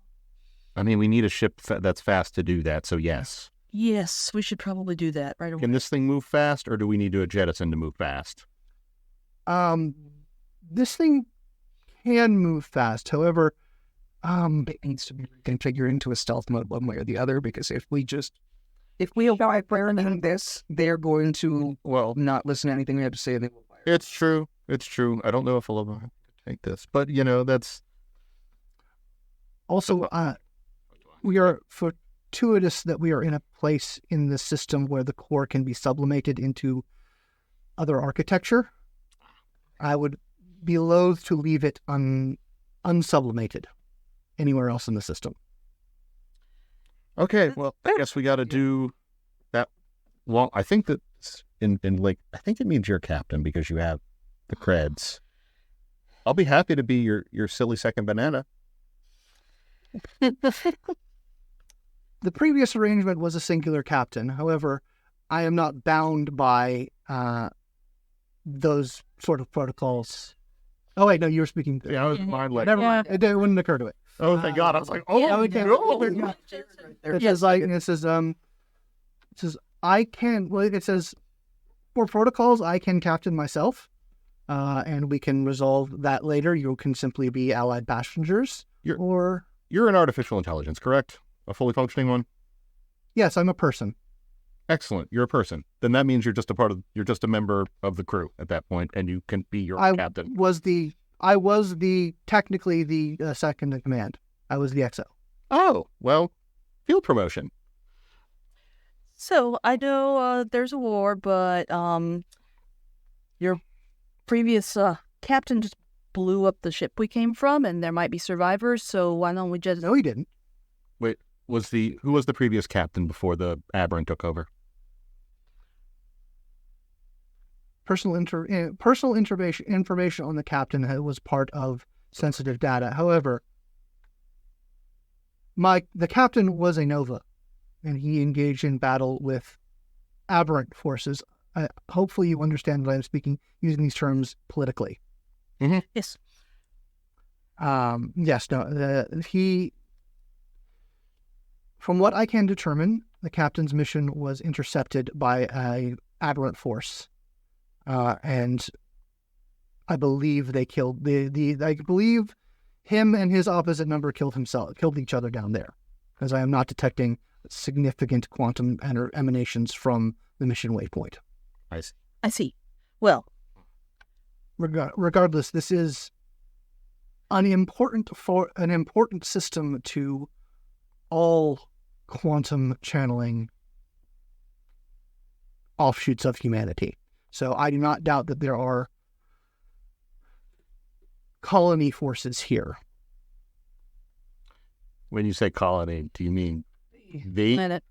Speaker 2: I mean, we need a ship that's fast to do that, so yes.
Speaker 3: Yes, we should probably do that right away.
Speaker 2: Can this thing move fast, or do we need to a jettison to move fast?
Speaker 1: This thing can move fast. However,
Speaker 4: It needs to be configured into a stealth mode one way or the other, because if we arrive burning this, they're going to not listen to anything we have to say, and they will fire.
Speaker 2: It's true. It's true. I don't know if I'll ever take this, but that's
Speaker 1: also, we are fortuitous that we are in a place in the system where the core can be sublimated into other architecture. I would be loath to leave it unsublimated anywhere else in the system.
Speaker 2: okay. Well, I guess we got to do that. Well, I think that in I think it means you're captain because you have the creds. I'll be happy to be your silly second banana.
Speaker 1: The previous arrangement was a singular captain. However, I am not bound by those sort of protocols. Oh, wait, no, you were speaking.
Speaker 2: Yeah, I was mind like,
Speaker 1: Never mind. It wouldn't occur to it.
Speaker 2: oh, thank God. I was like, oh,
Speaker 1: Yeah,
Speaker 2: no.
Speaker 1: It says I can. Well, it says for protocols I can captain myself, and we can resolve that later. You can simply be allied passengers,
Speaker 2: You're an artificial intelligence, correct? A fully functioning one?
Speaker 1: yes, I'm a person.
Speaker 2: Excellent. You're a person. Then that means you're just a member of the crew at that point, and you can be your captain.
Speaker 1: I was technically the second in command. I was the XO.
Speaker 2: Oh, well, field promotion.
Speaker 3: So I know there's a war, but your previous captain just blew up the ship we came from, and there might be survivors. So why don't we just?
Speaker 1: No, he didn't.
Speaker 2: Wait, who was the previous captain before the Aberrant took over?
Speaker 1: Personal information on the captain was part of sensitive data. However, the captain was a Nova, and he engaged in battle with aberrant forces. Hopefully, you understand that I'm using these terms politically.
Speaker 2: Mm-hmm.
Speaker 3: Yes.
Speaker 1: Yes. No. From what I can determine, the captain's mission was intercepted by an aberrant force. And I believe they killed I believe him and his opposite number killed each other down there, because I am not detecting significant quantum emanations from the mission waypoint.
Speaker 3: I see. Well,
Speaker 1: regardless, this is an important system to all quantum channeling offshoots of humanity. So I do not doubt that there are colony forces here.
Speaker 2: When you say colony, do you mean the?
Speaker 3: minute.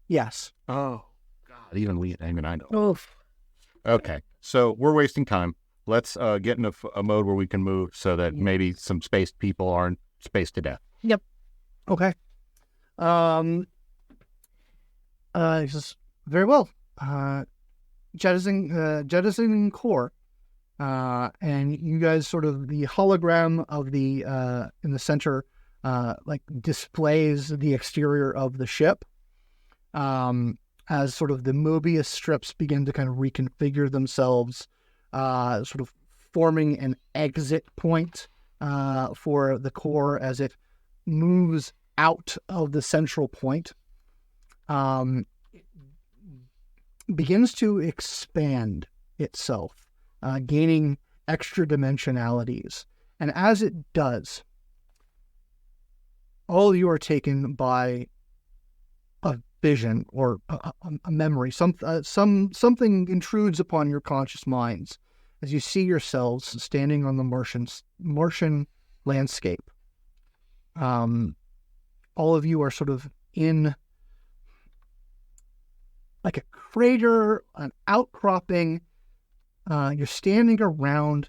Speaker 1: Yes.
Speaker 2: Oh, God, even I know.
Speaker 3: Oof.
Speaker 2: Okay, so we're wasting time. Let's get in a mode where we can move so that maybe some spaced people aren't spaced to death.
Speaker 3: Yep.
Speaker 1: Okay. Very well. Jettisoning core, and you guys sort of the hologram of the in the center, displays the exterior of the ship, as sort of the Mobius strips begin to kind of reconfigure themselves, sort of forming an exit point for the core as it moves out of the central point. It begins to expand itself, gaining extra dimensionalities. And as it does, all of you are taken by a vision or a memory. Something intrudes upon your conscious minds as you see yourselves standing on the Martian landscape. All of you are sort of in like a crater, an outcropping. You're standing around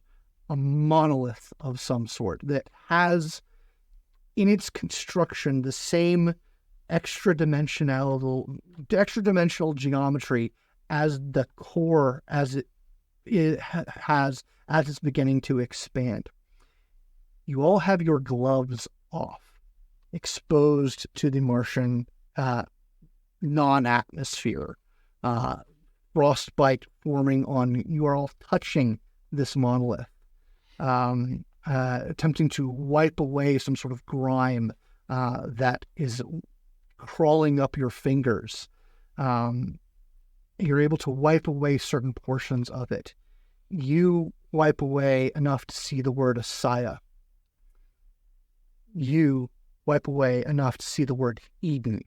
Speaker 1: a monolith of some sort that has in its construction the same extra-dimensional geometry as the core as it has as it's beginning to expand. You all have your gloves off, exposed to the Martian non-atmosphere. Frostbite forming on, you are all touching this monolith, attempting to wipe away some sort of grime that is crawling up your fingers. You're able to wipe away certain portions of it. You wipe away enough to see the word ASIYAH. You wipe away enough to see the word Eden.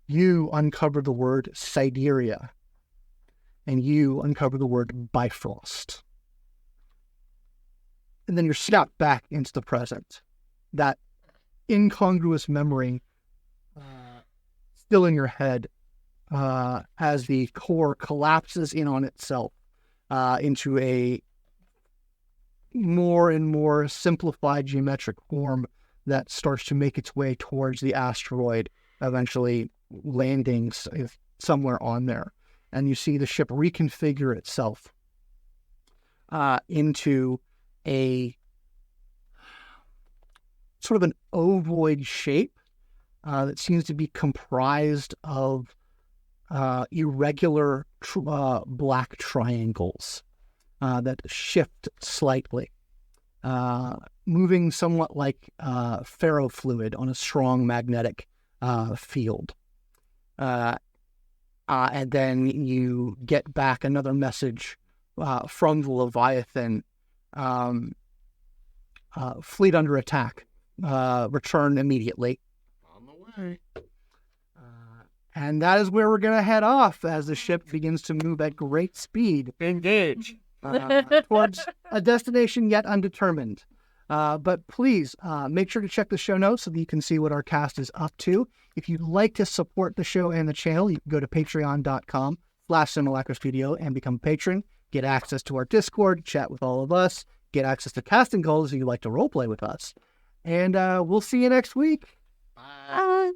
Speaker 1: You uncover the word Sidereal. And you uncover the word Bifrost. And then you're snapped back into the present. That incongruous memory still in your head as the core collapses in on itself into a more and more simplified geometric form that starts to make its way towards the asteroid, eventually landing somewhere on there. And you see the ship reconfigure itself into a sort of an ovoid shape that seems to be comprised of irregular black triangles that shift slightly, moving somewhat like ferrofluid on a strong magnetic field. And then you get back another message from the Leviathan. Fleet under attack. Return immediately.
Speaker 2: On the way.
Speaker 1: And that is where we're going to head off as the ship begins to move at great speed.
Speaker 2: Engage.
Speaker 1: Towards a destination yet undetermined. But please make sure to check the show notes so that you can see what our cast is up to. If you'd like to support the show and the channel, you can go to patreon.com/simulacrastudio and become a patron. Get access to our Discord, chat with all of us, get access to casting calls if you'd like to roleplay with us. And we'll see you next week.
Speaker 2: Bye.